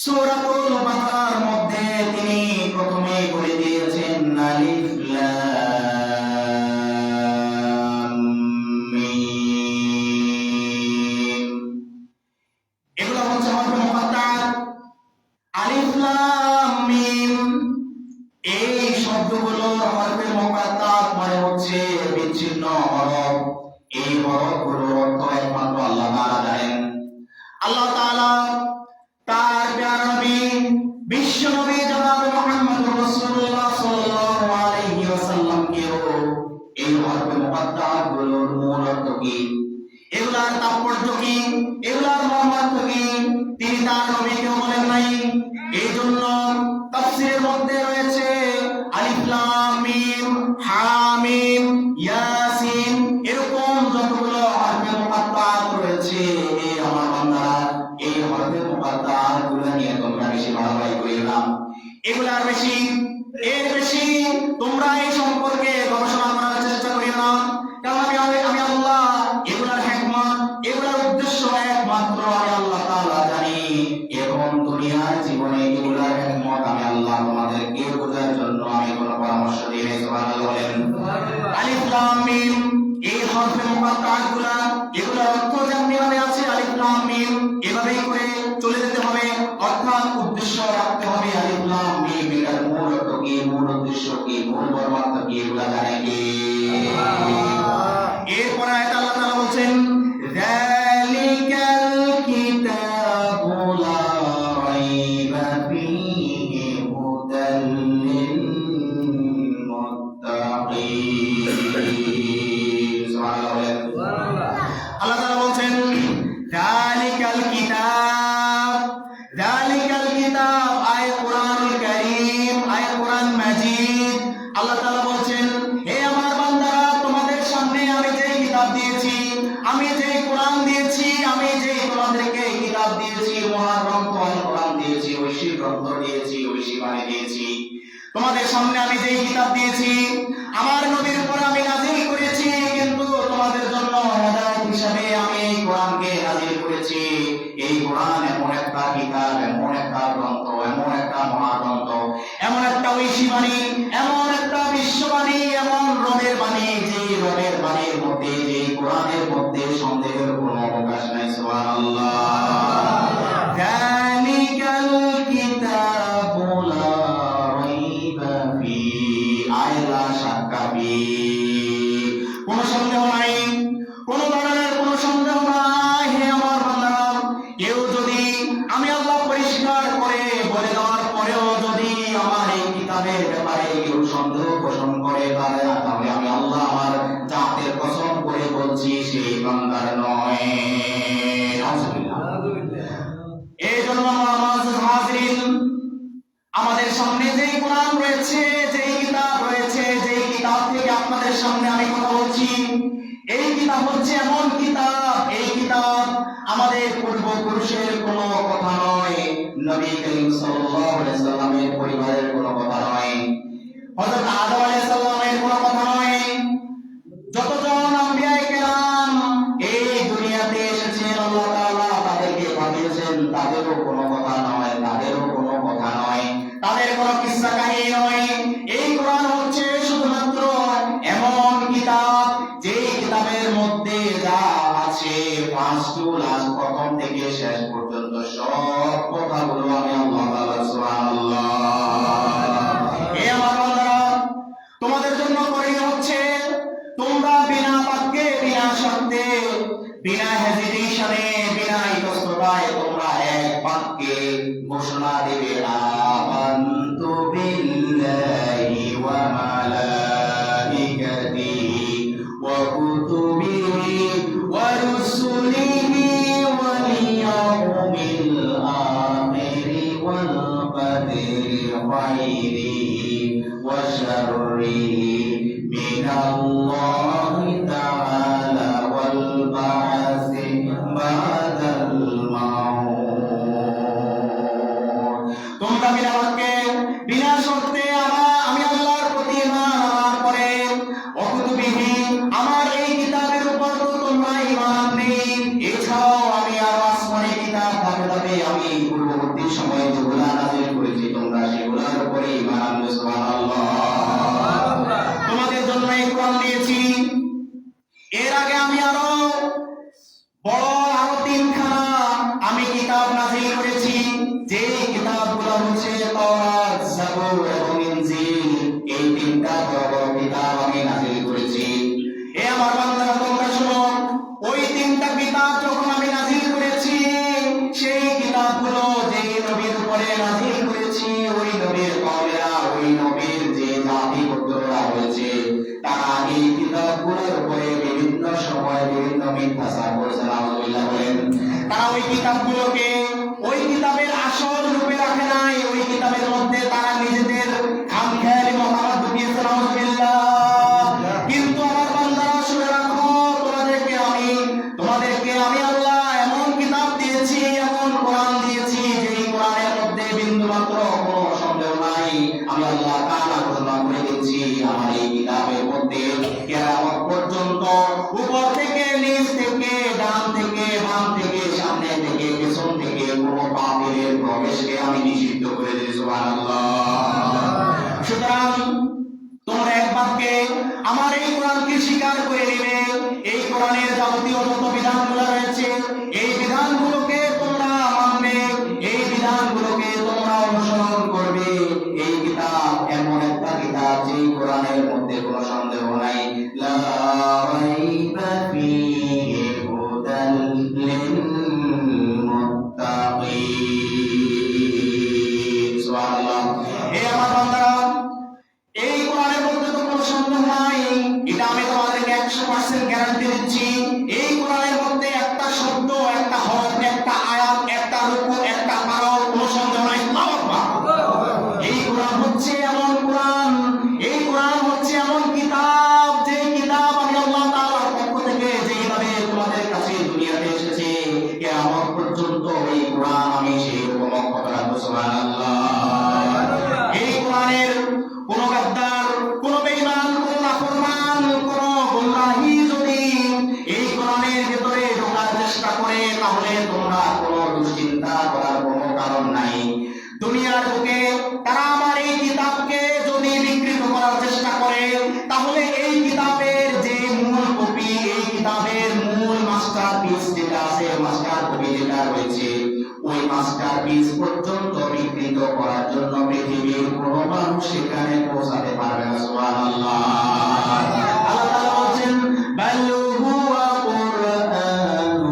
সূরাতুল বাকারার মধ্যে তিনি প্রথমে বলে দিয়েছেন আলিফ লাম মিম। এগুলো হচ্ছে হরফে মুকাত্তার। আলিফ লাম মিম এই শব্দগুলো হরফে শব্দগুলোর অর্থ একমাত্র আল্লাহ তাআলা জানেন। আল্লাহ তাআলা তার প্রিয় নবী বিশ্ব নবী জনাব মুহাম্মদুর রাসূলুল্লাহ সাল্লাল্লাহু আলাইহি ওয়াসাল্লামকেও এই হরফে মুকাদ্দারাতগুলোর মূল অর্থ কি, এগুলার তাৎপর্য কি, এগুলার মর্মার্থ কি তিনি তার নবীকেও বলেন নাই। এই জন্য তাফসীরের মধ্যে রয়েছে আলিফ লাম মিম হামিম ইয়াসিন এরকম যতগুলো হরফে মুকাদ্দারাত রয়েছে, এই আমার বান্দারা এই হরফে মুকাদ্দারাতগুলো নিয়ে তোমরা বেশি বাড়াবাড়ি করিও না, এগুলার বেশি এর বেশি তোমরা এই সম্পর্কে গবেষণা করার চেষ্টা করিও না। কারণ আমি আল্লাহ এগুলার হিকমত এগুলার উদ্দেশ্য একমাত্র আমি আল্লাহ তাআলা জানি, এবং দুনিয়ার জীবনে এগুলার হিকমত আমি আল্লাহ তোমাদেরকে বোঝার জন্য আমি কোনো পরামর্শ দিই নাই। সুবহানাল্লাহ বলেন। আলিফ লাম মিম এই হরফে মুকাদ্দারাতগুলো এগুলোর অর্থ যেমনিভাবে আছে আলিফ লাম মিম এভাবেই করে চলে যেতে হবে, অর্থাৎ উদ্দেশ্য রাখতে হবে আলিফ লাম মিম এর মূল অর্থ কি, মূল উদ্দেশ্য কি, মূল মর্মার্থ কি এগুলো জানে কে? এরপর আয়াত আল্লাহ তাআলা বলেন যালিকাল কিতাবু লা রাইবা ফীহি হুদাল লিল মুত্তাকিন। সুবহানাল্লাহ। আল্লাহ তাআলা বলেন যালিকাল কিতাব, যালিকাল কিতাব আয় কোরআনুল কারীম, আয় কোরআন মাজিদ। আল্লাহ তাআলা বলেন হে আমার বান্দারা তোমাদের সামনে আমি যে কিতাব দিয়েছি, আমি যে কোরআন দিয়েছি, আমি যে তোমাদেরকে কিতাব দিয়েছি, মহাগ্রন্থ আল কোরআন দিয়েছি, ঐশী গ্রন্থ দিয়েছি, ঐশী বাণী দিয়েছি, তোমাদের সামনে আমি যে কিতাব দিয়েছি আমার নবীর উপর আমি নাযিল করেছি, কিন্তু তোমাদের জন্য হেদায়েত হিসেবে আমি এই কোরআনকে নাযিল করেছি। এই কোরআন এমন একটা কিতাব, এমন একটা গ্রন্থ, এমন একটা মহাগ্রন্থ, এমন একটা ঐশী বাণী, এমন একটা বিশ্ববাণী, এমন রবের বাণী, যে রবের বাণীর মধ্যে, যে কোরআনের মধ্যে সন্দেহের কোনো অবকাশ নাই। সুবহানাল্লাহ। যালিকাল কিতাবু লা রাইবা ফীহি আয় লা শাক্কা ফীহি, কোনো সন্দেহ নাই, কোনো ধরনের কোনো সন্দেহ নাই। হে আমার বান্দারা কেউ যদি আমি আল্লাহ পরিষ্কার করে বলে দেওয়ার পরেও যদি আমার এই কিতাবের ব্যাপারে কেউ সন্দেহ পোষণ করে তাহলে আমি আল্লাহ আমার জাতের কসম করে বলছি সেই বান্দার নয়। এই জন্য আমার হাজিরিন আমাদের সামনে যেই কোরআন রয়েছে, যেই কিতাব রয়েছে, যেই কিতাব থেকে আপনাদের সামনে আমি কথা বলছি, এই কিতাব হচ্ছে এমন কিতাব, এই কিতাব আমাদের পূর্বপুরুষের কোনো কথা নয়, নবী করিম সাল্লাল্লাহু আলাইহি সাল্লামের পরিবারের কোনো কথা নয়, হযরত আদম আলাইহিস সালামের কোনো কথা নয়। যতজন আম্বিয়ায়ে কেরাম এই দুনিয়াতে এসেছেন আল্লাহ তাআলা তাদেরকে পাঠিয়েছেন, তাদেরও কোনো কথা নয়, তাদেরও কোনো কথা নয়, তাদের কোনো কিসসা কাহিনী নয়। এই কোরআন হচ্ছে শুধুমাত্র এমন কিতাব যে কিতাবের মধ্যে যা আছে ফার্স্টুল আজ প্রথম থেকে শেষ পর্যন্ত সব কথাগুলো আমি আল্লাহ তাআলা সুবহানাল্লাহ। হে আমার বান্দারা তোমাদের জন্য করণীয় হচ্ছে তোমরা বিনা বাক্যে, বিনা শর্তে, বিনা হেজিটেশনে, বিনা ইতস্ততায় তোমরা এক বাক্যে ঘোষণা দেবে আমানতু বিল্লাহি ওয়া মালাইকাতিহি ওয়া কুতুবিহি ওয়া রুসুলিহি ওয়াল ইয়াউমিল আখিরি ওয়াল কদরি খাইরিহি ওয়া শাররিহি মিনাল্লাহি তাআলা ওয়াল বা'সি বা'দাল মাউত। তোমরা বিনা বাক্যে, বিনা শর্তে আমি আল্লাহর প্রতি ঈমান আনার পরে অকুতুবিহি আমার এই কিতাবের উপর তো তোমরা ঈমান নেই, এছাড়াও আমি আর আসমানি কিতাব ধাপে ধাপে আমি পূর্ববর্তী সময়ে যেগুলা নাযিল করেছি তোমরা সেগুলোর উপরে ঈমান আনবে। সুবহানাল্লাহ। তোমাদের জন্য এই কোরআন দিয়েছি, এর আগে আমি আরো বড় আরো তিনখানা আমি কিতাব নাযিল করেছি, যে কিতাবগুলো হচ্ছে তাওরাত, জাবুর এবং ইনজিল। এই তিনটা বড় বড় কিতাব আমি নাযিল করেছি। হে আমার বান্দারা তোমরা শোনো, তারা ওই কিতাবগুলোকে ওই কিতাবের আসল রূপে রাখে নাই, ওই কিতাবের মধ্যে তারা নিজেদের খামখেয়ালি মতামত ঢুকিয়েছে। নাউযুবিল্লাহ। কিন্তু আমার বান্দারা শুনে রাখো, তোমাদেরকে আমি আল্লাহ এমন কিতাব দিয়েছি, এমন কোরআন দিয়েছি, যেই কোরআনের মধ্যে বিন্দুমাত্র কোনো সন্দেহ নাই। আমি আল্লাহ তাআলা ঘোষণা করে দিচ্ছি, আমার এই কিতাবের মধ্যে কিয়ামত পর্যন্ত উপর থেকে নিচ থেকে ডান থেকে বাম থেকে সামনে থেকে পেছন থেকে কোনো পাপীর প্রবেশকে আমি নিষিদ্ধ করে দিয়েছি। সুবহানাল্লাহ। সুতরাং তোমরা এক বাক্যে আমার এই কোরআনকে স্বীকার করে নেবে, এই কোরআনের যাবতীয় যত বিধানগুলো রয়েছে এই বিধানগুলোকে তোমরা মানবে, এই বিধানগুলোকে তোমরা অনুসরণ করবে। এই কিতাব এমন একটা কিতাব যে কোরআনের মধ্যে কোনো সন্দেহ নাই। লা রাইবা ফীহি হুদাল লিল মুত্তাকিন। সুবহানাল্লাহ। হে আমার বান্দারা, এই কোরআনের মধ্যে তো কোনো সন্দেহ নাই, এটা আমি তোমাদেরকে 100% গ্যারান্টি দিচ্ছি। এই কোরআনের মধ্যে একটা শব্দ, একটা হরফ, একটা আয়াত, একটা রূকু, একটা পারাও কোনো সন্দেহ নাই। আল্লাহু আকবার। এই কোরআন হচ্ছে এমন কোরআন, এই কোরআন হচ্ছে এমন কিতাব, যে কিতাব আমি আল্লাহ তাআলার পক্ষ থেকে যেইভাবে তোমাদের কাছে দুনিয়াতে এসেছে কিয়ামত পর্যন্ত এই কোরআন আমি সেই রকম কথা রাখবো। সুবহানাল্লাহ। এই কোরআনের কোন গাদ্দার, কোন বেঈমান, কোন নাফরমান, কোন গোমরাহি যদি এই কোরআনের ভিতরে ঢোকার চেষ্টা করে, তাহলে তোমরা কোনো দুশ্চিন্তা করার কোনো কারণ নাই। দুনিয়ার বুকে তারা আমার এই কিতাবকে যদি বিকৃত করার চেষ্টা করে, তাহলে এই কিতাবের যে মূল কপি, এই কিতাবের মূল মাস্টারপিস যেটা আছে, মাস্টার কপি যেটা রয়েছে, ওই মাস্টারপিস পর্যন্ত বিকৃত করার জন্য পৃথিবীর কোনো মানুষ সেখানে পৌঁছাতে পারবে না। সুবহানাল্লাহ। আল্লাহ তাআলা বলেন, বাল হুয়া কুরআনুম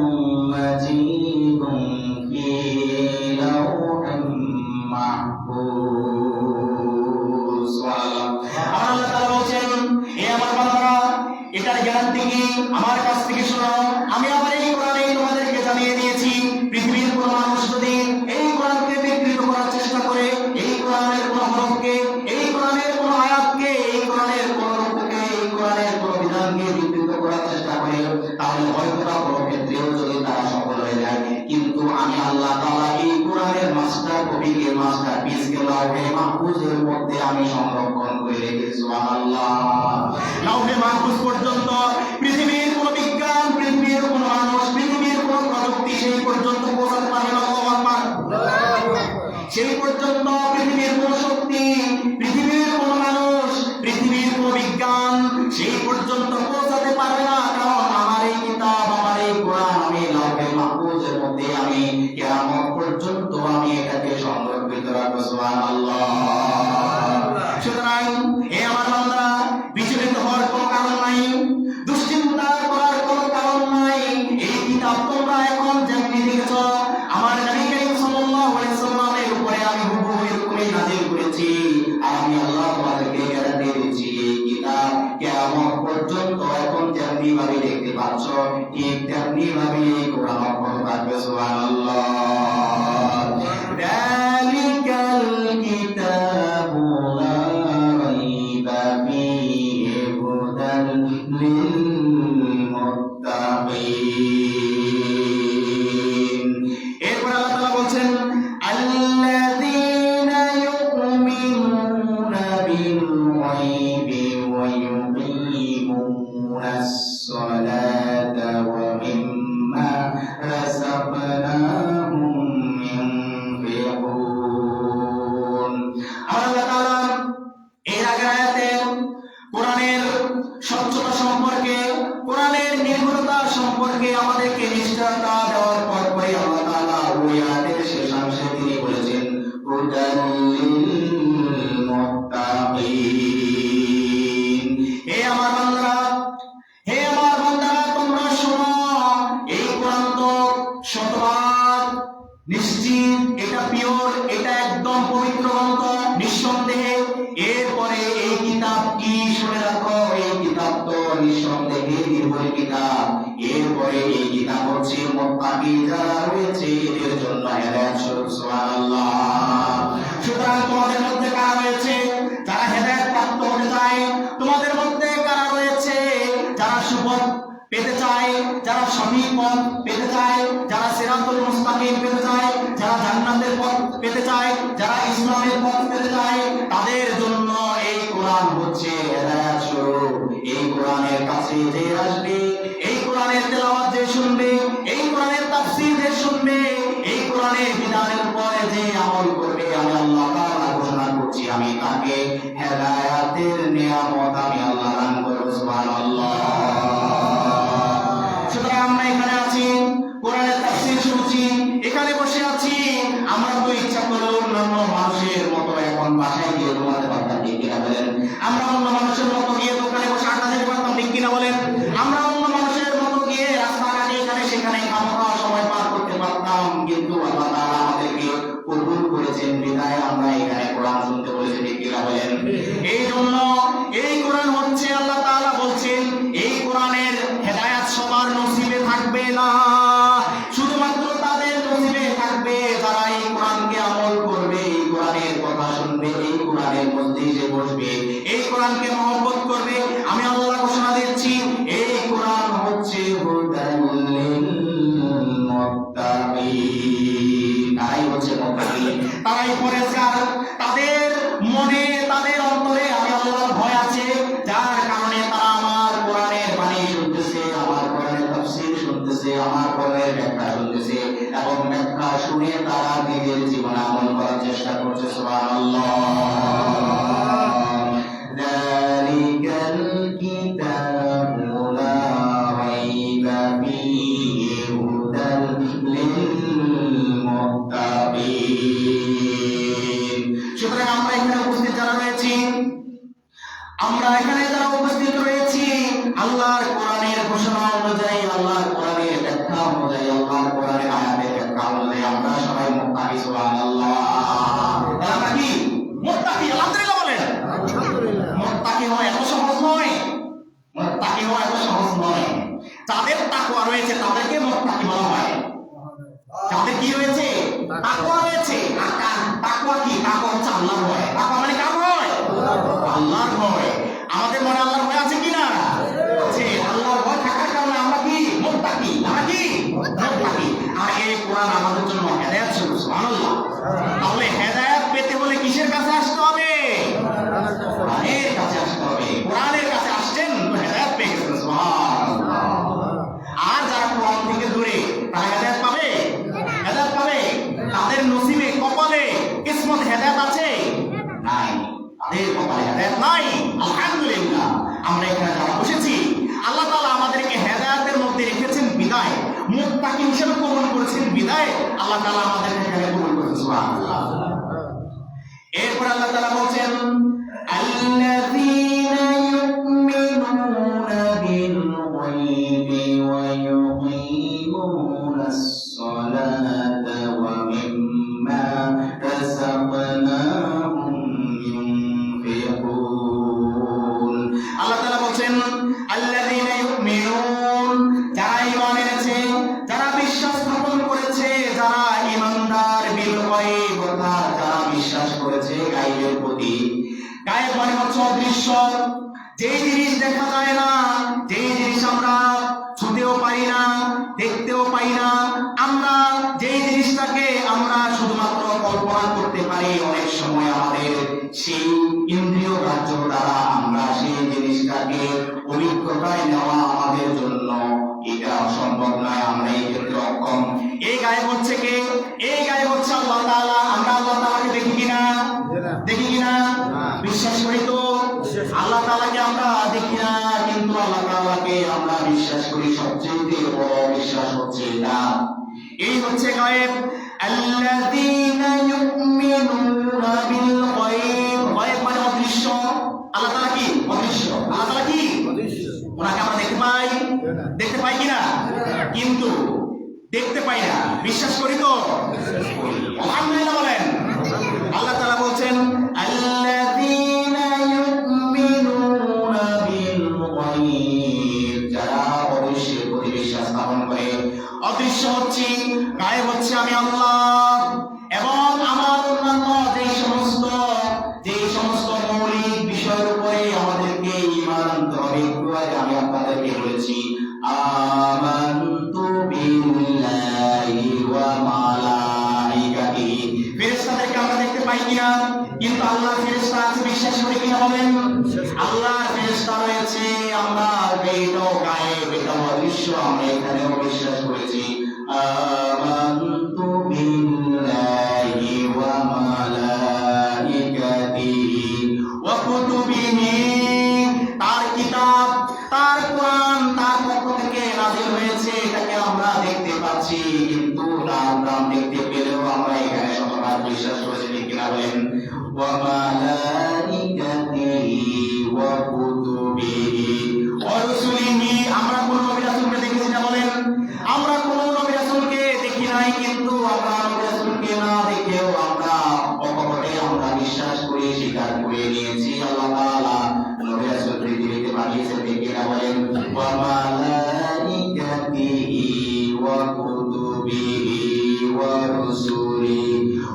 মাজিদুন ফি লাওহিম মাহফুজ। সুবহানাল্লাহ। আল্লাহ তাআলা বলেন, হে আমার বান্দারা, এটার গ্যারান্টি কি? আমার কাছ থেকে শোনো। আমি আমার এই কোরআনে তোমাদেরকে জানিয়ে দিয়েছি, পৃথিবীর কোনো মানুষ যদি এই কোরআনকে বিকৃত করার চেষ্টা করে, এই কোরআনের কোনো হরফকে, এই কোরআনের কোনো আয়াতকে, এই কোরআনের কোনো রূপকে, এই কোরআনের কোনো বিধানকে বিকৃত করার চেষ্টা করে, তাহলে হয়তোবা কোনো ক্ষেত্রেও যদি তারা সফল হয়ে যায়, কিন্তু আমি আল্লাহ তাআলা এই কোরআনের মাস্টার কপিকে, মাস্টারপিসকে লাউহে মাহফুজের মধ্যে আমি সংরক্ষণ করে রেখেছি। সুবহানাল্লাহ। লাউহে মাহফুজ পর্যন্ত পৃথিবীর কোনো বিজ্ঞান, পৃথিবীর কোনো মানুষ, পৃথিবীর কোনো প্রযুক্তি সেই পর্যন্ত পৌঁছাতে পারবে না। আল্লাহু আকবার। সেই পর্যন্ত পৃথিবীর কোনো শক্তি, পৃথিবীর কোনো মানুষ, পৃথিবীর কোনো বিজ্ঞান সেই পর্যন্ত পৌঁছাতে পারবে না। কারণ আমার এই কিতাব, আমার এই কোরআন আমি লাউহে মাহফুজের মধ্যে আমি কিয়ামত পর্যন্ত আমি এটাকে সংরক্ষিত রাখবো। সুবহানাল্লাহ। সুতরাং হে আমার বান্দারা, বিচলিত হওয়ার কোনো কারণ নাই, দুশ্চিন্তা করার কোনো কারণ নাই। এই কিতাব তোমরা এখন যেমনি দেখেছো, আমার নবী করিম সাল্লাল্লাহু আলাইহি সাল্লামের উপরে আমি হুবহু এরকমই নাযিল করেছি। আর আমি আল্লাহ তোমাদেরকে গ্যারান্টি দিচ্ছি, এই কিতাব কিয়ামত পর্যন্ত এখন যেমনি ভাবে দেখতে পাচ্ছ, ঠিক তেমনি ভাবে এই কোরআন অক্ষত থাকবে। সুবহানাল্লাহ। যালিকাল কিতাবু লা রাইবা ফীহি হুদাল লিল মুত্তাকিন। এরপর আল্লাহ তাআলা বলছেন, আল্লাযীনা ইউমিনুনা বিল গায়বি ওয়া ইউকিমুনাস সালাতা ওয়া মিম্মা রাযাকনাহুম ইউনফিকুন। আল্লাহ তাআলা এর আগের আয়াতে কোরআনের স্বচ্ছতা সম্পর্কে, কোরআনের নির্ভরতা সম্পর্কে আমাদেরকে নিশ্চয়তা দেওয়ার পরে আল্লাহ তাআলা ওই আয়াতের শেষাংশে তিনি বলেছেন, হুদাল লিল মুত্তাকিন। হে আমার বান্দারা, হে আমার বান্দারা, তোমরা শোনো, এই কোরআন তো শতভাগ নিশ্চিত, এটা পিওর, এটা একদম পবিত্র গ্রন্থ, নিঃসন্দেহে। এরপরে এই কিতাব কি? শুনে রাখো, এই কিতাব তো নিঃসন্দেহে নির্ভর কিতাব। এরপরে এই কিতাব হচ্ছে মুত্তাকি যারা হচ্ছে এদের জন্য হেদায়েত স্বরূপ। সুবহানাল্লাহ। সুতরাং তোমাদের মধ্যে কারা রয়েছে যারা হেদায়েত প্রাপ্ত হতে চায়? তোমাদের মধ্যে কারা রয়েছে যারা সুপথ পেতে চায়, যারা সঠিক পথ পেতে চায়, যারা সিরাতুল মুস্তাকিম পেতে চায়, যারা জান্নাতের পথ পেতে চায়, যারা ইসলামের পথ পেতে চায়, তাদের জন্য এই কোরআন হচ্ছে হেদায়েত স্বরূপ। এই কোরআনের কাছে যে আসবে, এই কোরআনের তেলাওয়াত যে শুনবে, এই কোরআনের তাফসীর যে শুনবে, এই কোরআনের বিধানের উপরে যে আমল করবে, আমি আল্লাহ তাআলা ঘোষণা করছি আমি তাকে হেদায়েতের নিয়ামত আমি আল্লাহ দান করব। সুবহানাল্লাহ। সুতরাং আমরা এখানে আছি, কোরআনের তাফসীর শুনছি, এখানে বসে আছি। আমরা তো ইচ্ছা করলে অন্যান্য মানুষের মতো এখন বাসায় গিয়ে ঘুমাতে পারতাম, ঠিক কিনা বলেন? আমরা অন্য মানুষের মতো গিয়ে দোকানে বসে আড্ডা দিতে পারতাম, ঠিক কিনা বলেন? আমরা অন্য মানুষের মতো গিয়ে রাস্তাঘাটে এখানে সেখানে খাওয়া সময় পার করতে পারতাম, কিন্তু আল্লাহ তাআলা আমাদেরকে কবুল করেছেন বিধায় আমরা এখানে কোরআন শুনতে বলেছি, ঠিক কিনা বলেন? এই জন্য এই কোরআন হচ্ছে আল্লাহ তাআলা বলছেন এই কোরআনের হেদায়েত সবার নসিবে থাকবে না, শুধুমাত্র তাদের নসিবে থাকবে যারা এই কোরআনকে আমল করবে, এই কোরআনের কথা শুনবে, এই কোরআনের মধ্যে যে বসবে, এই কোরআনকে মহব্বত করবে। আমি আল্লাহ ঘোষণা দিচ্ছি এই কোরআন হচ্ছে হুদাল লিল মুত্তাকিন। তারাই হচ্ছে মুত্তাকিন, তারাই পরেজগার, তাদের মনে তাদের অন্তরে আমি আল্লাহর ভয় আছে, যার কারণে তারা আমার কোরআনের বাণী শুনতেছে, আমার কোরআনের তাফসীর শুনতেছে, আমার কোরআনের ব্যাখ্যা শুনতেছে এবং ব্যাখ্যা শুনে তারা নিজের জীবনে আমল করার চেষ্টা করছে। সুবহানাল্লাহ। যালিকাল কিতাবু লা রাইবা ফীহি হুদাল লিল মুত্তাকিন। সুতরাং আমরা এখানে উপস্থিত যারা রয়েছি, আমরা এখানে যারা উপস্থিত রয়েছি, আল্লাহর কোরআনের ঘোষণা অনুযায়ী, আল্লাহর কোরআনের ব্যাখ্যা অনুযায়ী, আল্লাহর কোরআনের আয়াতের ব্যাখ্যা অনুযায়ী আমরা সবাই মুত্তাকি। সুবহানাল্লাহ। আমরা কি মুত্তাকি? আলহামদুলিল্লাহ বলেন। মুত্তাকি হওয়া এত সহজ নয়, মুত্তাকি হওয়া এত সহজ নয়। যাদের তাকওয়া রয়েছে তাদেরকে মুত্তাকি বলা হয়। যাদের কি রয়েছে? তাকওয়া রয়েছে। তাকওয়া কি? তাকওয়া হচ্ছে আল্লাহর ভয়। তাকওয়া মানে কার ভয়? আল্লাহর ভয়। আমাদের মনে আল্লাহর ভয় আছে কিনা? আছে। আল্লাহর ভয় থাকার কারণে আমরা কি মুত্তাকি। আমরা কি মুত্তাকি। আর এই কোরআন আমাদের জন্য হেদায়েত স্বরূপ। সুবহানাল্লাহ। তাহলে হেদায়েত পেতে হলে কিসের কাছে আসতে হবে? কোরআনের কাছে আসতে হবে। কোরআনের কাছে আসছেন তো হেদায়েত পেয়ে গেছেন। সুবহানাল্লাহ। আর যারা কোরআন থেকে দূরে, তারা হেদায়েত পাবে? হেদায়েত পাবে? তাদের নসিবে, কপালে, কিসমত হেদায়েত আছে? নাই। তাদের কপালে হেদায়েত নাই। আলহামদুলিল্লাহ। আমরা এখানে যারা বসেছি, আল্লাহ তাআলা আমাদেরকে হেদায়েতের মধ্যে রেখেছেন বিদায়, মুত্তাকি হিসেবে কবুল করেছেন বিদায়, আল্লাহ তাআলা আমাদেরকে এখানে কবুল করেছেন। সুবহানাল্লাহ। এরপর আল্লাহ তাআলা বলেন আল্লাযীনা ইউমিনুনা বিল গায়বি ওয়া ইউকিমুনাস সালাতা ওয়া মিম্মা রাযাকনাহুম ইউনফিকুন। আল্লাহ তাআলা বলেন আল্লাযীনা ইউমিনুন, যারা ঈমান এনেছে, যারা বিশ্বাস স্থাপন করেছে, যারা ঈমানদার, বিল গায়ব, যারা বিশ্বাস করেছে গায়বের প্রতি। গায়ব মানে হচ্ছে অদৃশ্য, যেই জিনিস দেখা যায় না, যেই জিনিস আমরা ছুঁতেও পারি না, দেখতেও পাই না, আমরা যেই জিনিসটাকে আমরা শুধুমাত্র কল্পনা করতে পারি, অনেক সময় আমাদের সেই ইন্দ্রিয় রাজ্য দ্বারা আমরা সেই জিনিসটাকে অভিজ্ঞতায় নেওয়া আমাদের জন্য এটা অসম্ভব নয়, আমরা এই ক্ষেত্রে অক্ষম। এই গায়েব হচ্ছে কে? এই গায়েব হচ্ছে আল্লাহ তাআলা। আমরা আল্লাহ তাআলাকে দেখি কিনা? দেখি কিনা? বিশ্বাস করি তো? আল্লাহ তাআলাকে আমরা দেখি না, কিন্তু আল্লাহ তাআলাকে আমরা বিশ্বাস করি। সবচেয়ে বড় বিশ্বাস হচ্ছে এটা। এই হচ্ছে গায়েব। আল্লাযীনা ইউমিনুনা বিল গায়ব। গায়েব মানে অদৃশ্য। আল্লাহ তাআলা কি? অদৃশ্য। আল্লাহ তাআলা কি? অদৃশ্য। ওনাকে আমরা দেখতে পাই? দেখতে পাই কিনা? কিন্তু দেখতে পাই না, বিশ্বাস করি তো? আলহামদুলিল্লাহ বলেন। আল্লাহ তাআলা বলেন আল্লাযীনা ইউমিনুনা বিল গায়ব, যারা অদৃশ্যের প্রতি বিশ্বাস স্থাপন করে। অদৃশ্য হচ্ছে, গায়েব হচ্ছে হয় কিনা, কিন্তু আল্লাহর ফেরেশতা আছে বিশ্বাস করি কিনা বলেন? আল্লাহর ফেরেশতা রয়েছে, আমরা এটাও গায়েব, এটাও অদৃশ্য, আমরা এখানেও বিশ্বাস করেছি। আমানতু বিল্লাহি ওয়া মালাইকাতিহি ওয়া কুতুবিহি, তার কিতাব, তার কোরআন তার পক্ষ থেকে নাযিল হয়েছে, এটাকে আমরা দেখতে পাচ্ছি, কিন্তু তার নাম দেখতে পেলেও আমরা এখানে শতভাগ বিশ্বাস করেছি, ঠিক কিনা বলেন? ওয়া মালাইকাতিহি ওয়া কুতুবিহি ওয়া রুসুলিহি, আমরা কোন নবী রাসূলকে দেখেছি না বলেন? আমরা কোন নবী রাসূলকে দেখি নাই, কিন্তু আমরা নবী রাসূলকে না দেখেও আমরা অকপটে আমরা বিশ্বাস করি, স্বীকার করে নিয়েছি আল্লাহ তাআলা নবী রাসূল পৃথিবীতে পাঠিয়েছেন, ঠিক কিনা বলেন? ওয়া মালাইকাতিহি ওয়া কুতুবিহি ওয়া রুসুলিহি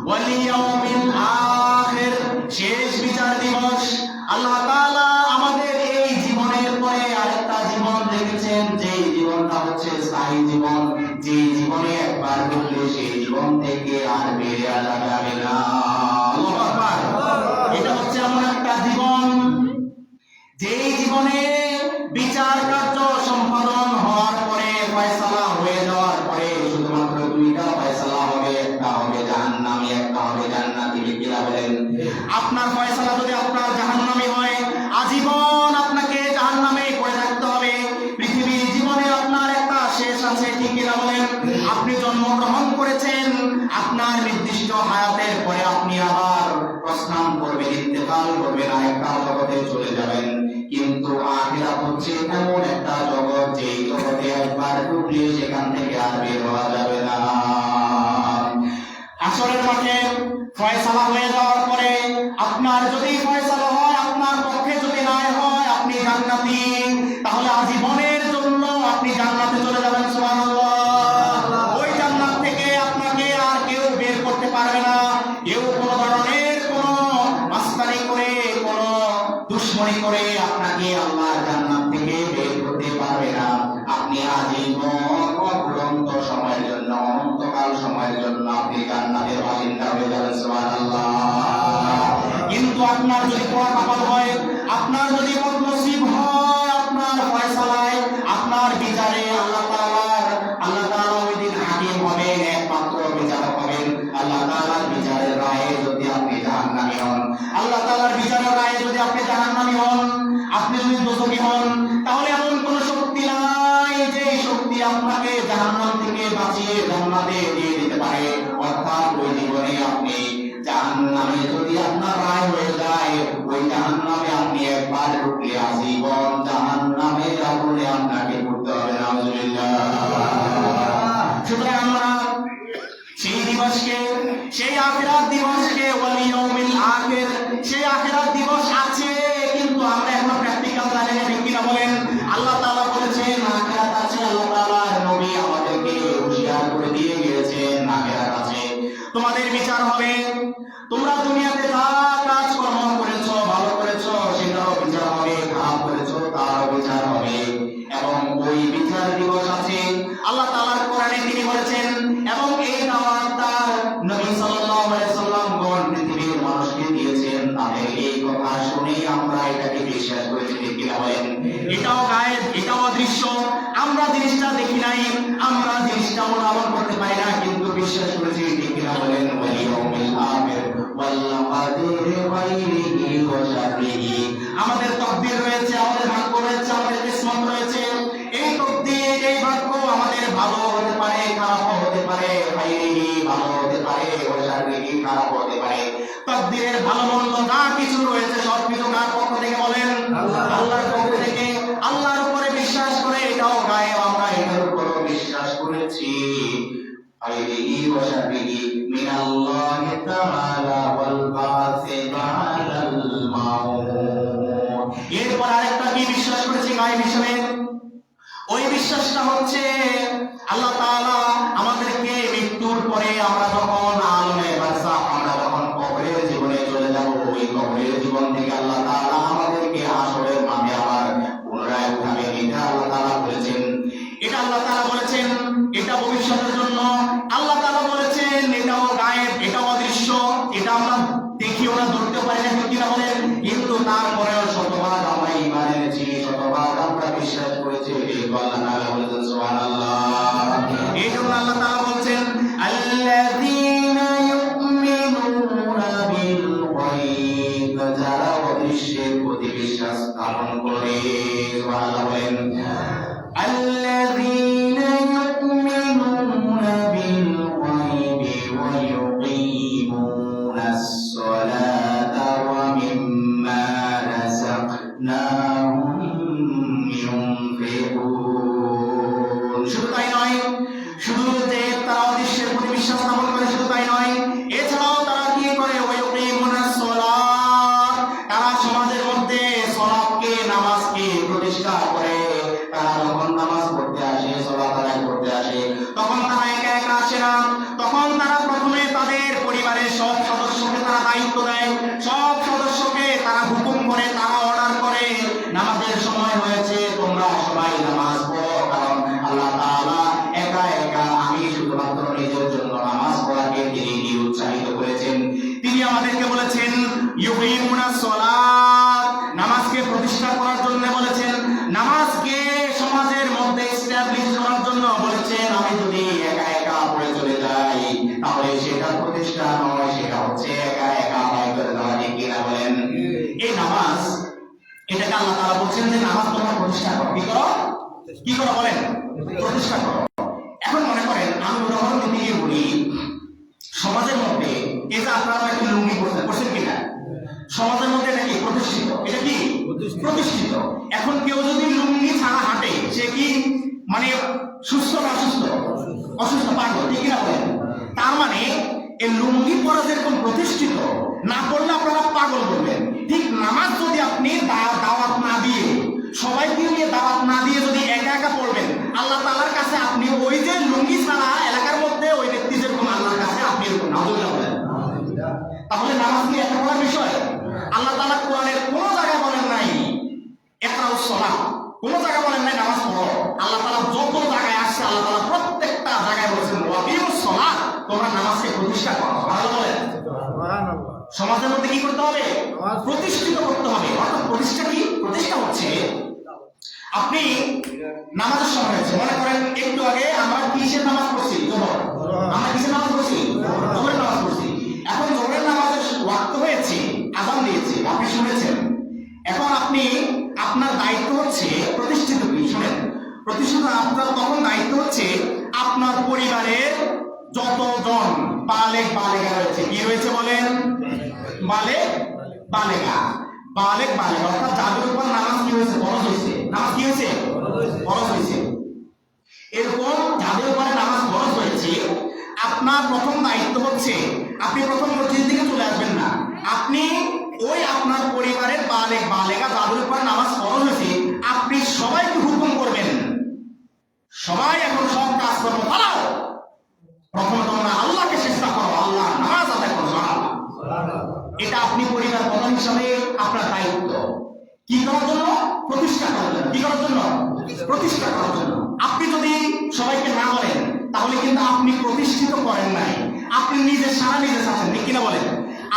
ওয়াল ইয়াউমিল আখির, শেষ বিচার দিবস। আল্লাহ তাআলা আমাদের এই জীবনের পরে আরেকটা জীবন রেখেছেন, যে জীবনটা হচ্ছে স্থায়ী জীবন, যে জীবনে একবার ঢুকলে সেই জীবন থেকে আর বেরিয়ে আসা যাবে না। আল্লাহু আকবার। এটা হচ্ছে এমন একটা জীবন, যেই জীবনে বিচার কার্য সম্পাদন হওয়ার পরে, ফয়সালা হয়ে যাওয়ার পরে শুধুমাত্র দুইটা ফয়সালা হবে, একটা হবে জাহান্নামী, একটা হবে জান্নাতি, ঠিক কিনা বলেন? আপনার ফয়সালা যদি আপনার জাহান্নামী হয়, আজীবন আপনাকে জাহান্নামে পড়ে থাকতে হবে। পৃথিবীর জীবনে আপনার একটা শেষ আছে, ঠিক কিনা বলেন? আপনি জন্মগ্রহণ করেছেন, আপনার নির্দিষ্ট হায়াতের পরে আপনি আবার প্রস্থান করবেন, ইন্তেকাল করবেন, আরেকটা জগতে চলে যাবেন। কিন্তু আখিরাত হচ্ছে এমন একটা জগৎ, যে জগতে একবার ঢুকলে সেখান থেকে আর বের হওয়া যাবে না। হাসরের মাঠে ফয়সালা হয়ে যাওয়ার পরে আপনার যদি ফয়সালা হয়, আপনার পক্ষে যদি রায় হয় আপনি জান্নাতি, তাহলে আজীবনের জন্য আপনি জান্নাতে চলে যাবেন। সুবহানাল্লাহ। ওই জান্নাত থেকে আপনাকে আর কেউ বের করতে পারবে না, কেউ কোনো ধরনের কোনো মাস্তানি করে, কোনো দুশমনি করে আপনাকে আল্লাহর জান্নাত থেকে বের করতে পারবে না। আপনি আজীবন অফুরন্ত সময়ের জন্য, অনন্তকাল সময়ের জন্য আপনি জান্নাতের বাসিন্দা হয়ে যাবেন। সুবহানাল্লাহ। কিন্তু আপনার যদি পোড়া কপাল হয়, আপনার যদি বদনসিব হয়, আপনার ফয়সালায়, আপনার বিচারে আল্লাহ তাআলা ওই দিন হাকিম হবেন, একমাত্র বিচারক হবেন। আল্লাহ তাআলার বিচারের রায়ে যদি আপনি জাহান্নামী হন, আল্লাহ তাআলার বিচারের রায়ে যদি আপনি জাহান্নামী হন, আপনি যদি দোজখী হন, তাহলে এমন কোন শক্তি নাই যে শক্তি আপনাকে জাহান্নাম থেকে বাঁচিয়ে জান্নাতে দিয়ে দিতে পারে। অর্থাৎ ওই জীবনে আপনি জাহান্নামে যদি আপনার রায় হয়ে যায়, ওই জাহান্নামে আপনি একবার ঢুকলে আজীবন জাহান্নামের আগুনে আপনাকে পড়তে হবে। নাউজুবিল্লাহ। সুতরাং আমরা সেই দিবসকে, সেই আখিরাত দিবসকে, ওয়াল ইয়াউমিল আখির, সেই আখিরাত দিবস আছে, কিন্তু আমরা এখন প্র্যাকটিক্যাল জানি না, ঠিক কিনা বলেন? আল্লাহ তাআলা বলেছেন আখিরাত আছে, আল্লাহ তাআলার নবী আমাদেরকে হুঁশিয়ার করে দিয়ে গিয়েছেন আখিরাত আছে, তোমাদের বিচার হবে, তোমরা দুনিয়াতে যা কাজ কর্ম করেছো, ভালো করেছো সেটারও বিচার হবে, খারাপ করেছো তারও বিচার হবে, এবং ওই বিচার দিবস আছে। আল্লাহ তাআলার কোরআনে তিনি বলেছেন, এবং এই দাওয়াত তার নবী সাল্লাল্লাহু আলাইহি সাল্লাম পৃথিবীর মানুষকে দিয়েছেন। তাদের এই কথা শুনে আমরা এটাকে বিশ্বাস করেছি, ঠিক কিনা বলেন? এটাও গায়েব, এটাও অদৃশ্য, আমরা জিনিসটা দেখি নাই, আমরা জিনিসটা অনুধাবন করতে পারি না, কিন্তু বিশ্বাস করেছি, ঠিক কিনা বলেন? ওয়াল ইয়াউমিল আখির ওয়াল কাদিরি খাইরিহি ওয়া শাররিহি, আমাদের তাকদীর রয়েছে, আমাদের ভাগ্য রয়েছে, আমাদের কিসমত রয়েছে। এই তাকদীর, এই ভাগ্য আমাদের ভালো হতে পারে, খারাপ হতে পারে, খাইরিহি ভালো হতে পারে, ওয়া শাররিহি খারাপ হতে পারে। তাকদীরের ভালো মন্দ যা কিছু রয়েছে সবকিছু কার পক্ষ থেকে বলেন? আল্লাহর পক্ষ থেকে। আল্লাহর উপরে বিশ্বাস করে, এটাও গায়েব, আমরা এটার উপরও বিশ্বাস করেছি। খাইরিহি ওয়া শাররিহি মিনাল্লাহি তাআলা ওয়াল বাসি বা'দাল মাউত। এরপর আরেকটা কি বিশ্বাস করেছি গায়েব হিসেবে? ওই বিশ্বাসটা হচ্ছে আল্লাহ তাআলা আমাদেরকে মৃত্যুর পরে আমরা যখন আলমে বারযাখ, আমরা যখন কবরের জীবনে চলে যাব, ওই কবরের জীবন থেকে আল্লাহ তাআলা আমাদেরকে হাসরের মাঠে আবার পুনরায় উঠাবেন। এটা আল্লাহ তাআলা বলেছেন, এটা আল্লাহ তাআলা বলেছেন, এটা ভবিষ্যতের জন্য আল্লাহ তাআলা বলেছেন। এটাও গায়েব, এটাও অদৃশ্য, এটা আমরা তখন তারা প্রথমে তাদের পরিবারের সব সদস্যকে তারা দায়িত্ব দেয়, সব সদস্যকে তারা হুকুম করে, তারা অর্ডার করে, নামাজের সময় হয়েছে, তোমরা সবাই নামাজ পড়ো, কারণ আল্লাহ তাআলা একা একা আমি শুধুমাত্র নিজের জন্য নামাজ পড়াকে তিনি উৎসাহিত করেছেন। তিনি আমাদেরকে বলেছেন ইউকিমুনাস সালাত, নামাজকে প্রতিষ্ঠা করার জন্য বলেছেন, নামাজকে সমাজের মধ্যে এস্টাবলিশ করার জন্য বলেছেন। আমি যদি একা একা পড়ে চলে যাই তাহলে সেটা প্রতিষ্ঠা নয়, সেটা হচ্ছে একা একা আদায় করে দেওয়া। ঠিক কিনা বলেন? এই নামাজ, এটাকে আল্লাহ তাআলা বলছেন যে নামাজ তোমরা প্রতিষ্ঠা করো। কি করো? কি করো বলেন? প্রতিষ্ঠা করো। এখন মনে করেন আমি উদাহরণ দিতে গিয়ে বলি, সমাজের মধ্যে এই যে আপনারা একটা লুঙ্গি পড়ছেন কিনা, সমাজের মধ্যে এটা কি প্রতিষ্ঠিত? এটা কি প্রতিষ্ঠিত? এখন কেউ যদি লুঙ্গি ছাড়া হাঁটে, সে কি মানে সুস্থ না অসুস্থ? অসুস্থ, পাগল। ঠিক কিনা বলেন? তার মানে এই লুঙ্গি পরা যেরকম প্রতিষ্ঠিত, না পড়লে আপনারা পাগল বলবেন, ঠিক নামাজ যদি আপনি দাওয়াত না দিয়ে, সবাইকে নিয়ে দাওয়াত না দিয়ে যদি একা একা পড়বেন, আল্লাহ তাআলার কাছে আপনি ওই যে লুঙ্গি ছাড়া এলাকার মধ্যে ওই ব্যক্তি যেরকম আল্লাহর কাছে আপনি এরকম নাউজুবিল্লাহ বলেন। তাহলে নামাজ কি এত বড় বিষয়? আল্লাহ তাআলা কোরআনের কোন জায়গায় বলেন নাই ইকরাউস সালাত, কোন জায়গায় বলেন নাই নামাজ পড়ো। আল্লাহ তাআলা যত জায়গায় আসছে, আল্লাহ তাআলা প্রত্যেকটা জায়গায় বলেছেন ওয়াকিমুস সালাত, তোমরা নামাজকে প্রতিষ্ঠা করো। ভালো বলেন? সমাজের মধ্যে কি করতে হবে? প্রতিষ্ঠিত করতে হবে। অর্থাৎ প্রতিষ্ঠা কি? প্রতিষ্ঠা হচ্ছে আপনি নামাজের সময় হয়েছে, মনে করেন একটু আগে আমরা কিসের নামাজ পড়ছি? যোহর। আমরা কিসের নামাজ পড়ছি? যোহরের নামাজ পড়ছি। এখন যোহরের নামাজের ওয়াক্ত হয়েছে, আযান দিয়েছে, আপনি শুনেছেন। এখন আপনি, আপনার দায়িত্ব হচ্ছে প্রতিষ্ঠিত কি শুনেন, প্রতিষ্ঠিত আপনার তখন দায়িত্ব হচ্ছে আপনার পরিবারের যতজন বালেগ বালেগা রয়েছে, কি রয়েছে বলেন? বালেগ বালেগা, বালেগ বালেগা, অর্থাৎ যাদের উপর নামাজ কি হয়েছে? ফরজ হয়েছে। নামাজ কি হয়েছে? ফরজ হয়েছে। এরকম যাদের উপরে নামাজ ফরজ হয়েছে, আপনার প্রথম দায়িত্ব হচ্ছে আপনি প্রথম মসজিদ থেকে চলে আসবেন না, আপনি ওই আপনার পরিবারের বালেগ বালেগা যাদের উপর নামাজ ফরজ হয়েছে, আপনি সবাইকে হুকুম করবেন, সবাই এখন সব কাজ করবো, পালাও, প্রথমে তোমরা আল্লাহকে চেষ্টা করো, আল্লাহ নামাজ আদায় করো। এটা আপনি পরিবার প্রধান হিসাবে আপনার দায়িত্ব। কি করার জন্য? প্রতিষ্ঠা করার জন্য। কি করার জন্য? প্রতিষ্ঠা করার জন্য। আপনি যদি সবাইকে না বলেন তাহলে কিন্তু আপনি প্রতিষ্ঠিত করেন নাই, আপনি নিজের সারা নিজে চাচ্ছেন। ঠিক কিনা বলেন?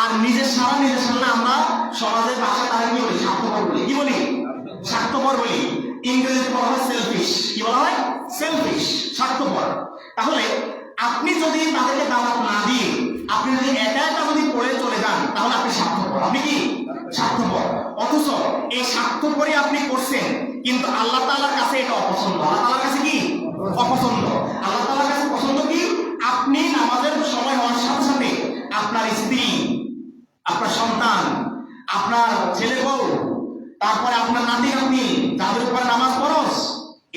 আর নিজের সারা নিজের সামনে আমরা সমাজের ভাষায় তারা কি বলি? স্বার্থপর বলি। কি বলি? স্বার্থপর বলি। ইংরেজিতে বলা হয় সেলফিশ। কি বলা হয়? সেলফিশ, স্বার্থপর। তাহলে আপনি যদি তাদেরকে দাওয়াত না দিয়ে আপনি যদি একা একা যদি পড়ে চলে যান তাহলে আপনি স্বার্থপর। আপনি কি? স্বার্থপর। অথচ এই স্বার্থপরই আপনি করছেন, কিন্তু আল্লাহ তাআলার কাছে এটা অপছন্দ। আল্লাহ তাআলার কাছে কি? অপছন্দ। আল্লাহ তাআলার কাছে পছন্দ কি? আপনি নামাজের সময় হওয়ার সাথে সাথে আপনার স্ত্রী, আপনার সন্তান, আপনার ছেলে বউ, তারপরে আপনার নাতি নাতনি যাদের উপর নামাজ ফরজ,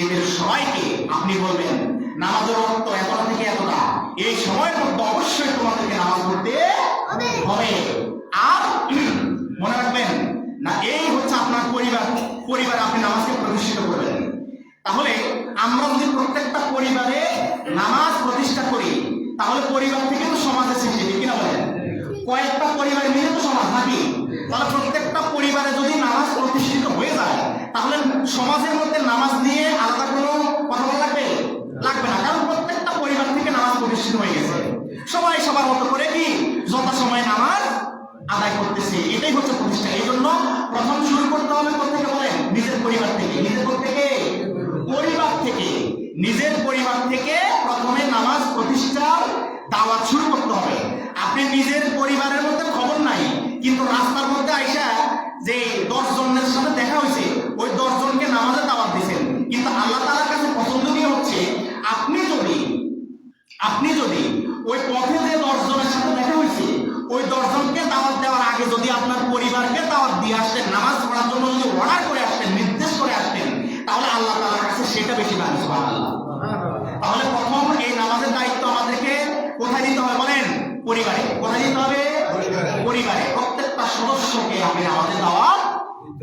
এদের সবাইকে আপনি বলবেন নামাজের অর্থ এতটা থেকে এতটা, এই সময়ের মধ্যে অবশ্যই তোমাদেরকে নামাজ পড়তে হবে। আর মনে রাখবেন না, এই হচ্ছে আপনার পরিবার আপনি নামাজকে প্রতিষ্ঠিত করবেন। তাহলে আমরা যদি প্রত্যেকটা পরিবারে নামাজ প্রতিষ্ঠা করি তাহলে পরিবার থেকে তো সমাজের সৃষ্টি। কিনা বলেন? কয়েকটা পরিবার মিলে তো সমাজ নাকি? তাহলে প্রত্যেকটা পরিবারে যদি নামাজ প্রতিষ্ঠিত হয়ে যায় তাহলে সমাজের মধ্যে নামাজ নিয়ে আলাদা কোনো কথা বলা লাগবে না, কারণ প্রত্যেকটা পরিবার থেকে নামাজ প্রতিষ্ঠিত হয়ে গেছে। সবাই সবার মতো করে কি যথা সময় নামাজ আদায় করতেছে। এটাই হচ্ছে প্রতিষ্ঠা। এই জন্য প্রথম শুরু করতে হবে কোথেকে বলেন? নিজের পরিবার থেকে। নিজের থেকে পরিবার থেকে, নিজের পরিবার থেকে প্রথমে নামাজ প্রতিষ্ঠার দাওয়াত শুরু করতে হবে। আপনি নিজের পরিবারের মধ্যে খবর নাই, কিন্তু রাস্তার মধ্যে আইসা যে 10 জনের সাথে দেখা হয়েছে, ওই 10 জনকে নামাজের দাওয়াত দিয়েছেন, কিন্তু আল্লাহ তাআলার কাছে পছন্দনীয় হচ্ছে আপনি যদি ওই পথে যে 10 জনের সাথে দেখা হয়েছে ওই 10 জনকে দাওয়াত দেওয়ার আগে যদি আপনার পরিবারকে দাওয়াত দিয়ে আসতেন, নামাজ পড়ার জন্য যদি অর্ডার করে আসতেন, নির্দেশ করে আসতেন, তাহলে আল্লাহ তাআলার কাছে সেটা বেশি ভালো। সুবহানাল্লাহ। তাহলে প্রথম এই নামাজের দায়িত্ব আমাদেরকে কোথায় দিতে হবে বলেন? পরিবারে। কোথায় দিতে হবে? পরিবারে। প্রত্যেকটা সদস্যকে আপনি নামাজের দাওয়াত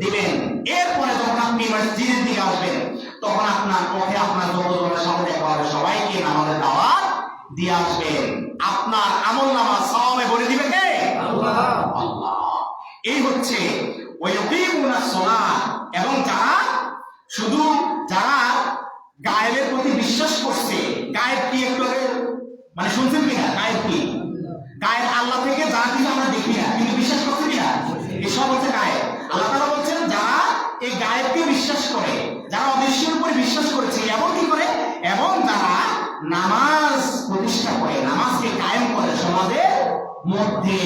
দিবেন। এরপরে যখন আপনি মসজিদের দিকে আসবেন তখন আপনার পথে আপনার যতজনের সাথে দেখা হবে সবাইকে নামাজের দাওয়াত দিয়ে আসবেন। আপনার আমলনামা সওয়াবে ভরে দিবে কে? আল্লাহ। আল্লাহ। এই হচ্ছে ওয়ায়ুকিমুনাস সালাত, এবং যারা গায়েবের প্রতি বিশ্বাস করছে। গায়েব কি একটু মানে শুনছেন কিনা? গায়েব কি? গায়েব আল্লাহ থেকে যা কিছু আমরা দেখি না কিন্তু বিশ্বাস করছি কিনা, এসব হচ্ছে গায়েব। আল্লাহ তাআলা বলছেন যারা এই গায়েবকে বিশ্বাস করে, যারা অদৃশ্যের উপরে বিশ্বাস করেছে, এবং কি করে, এবং যারা নামাজ প্রতিষ্ঠা করে, নামাজকে কায়েম করে সমাজের মধ্যে,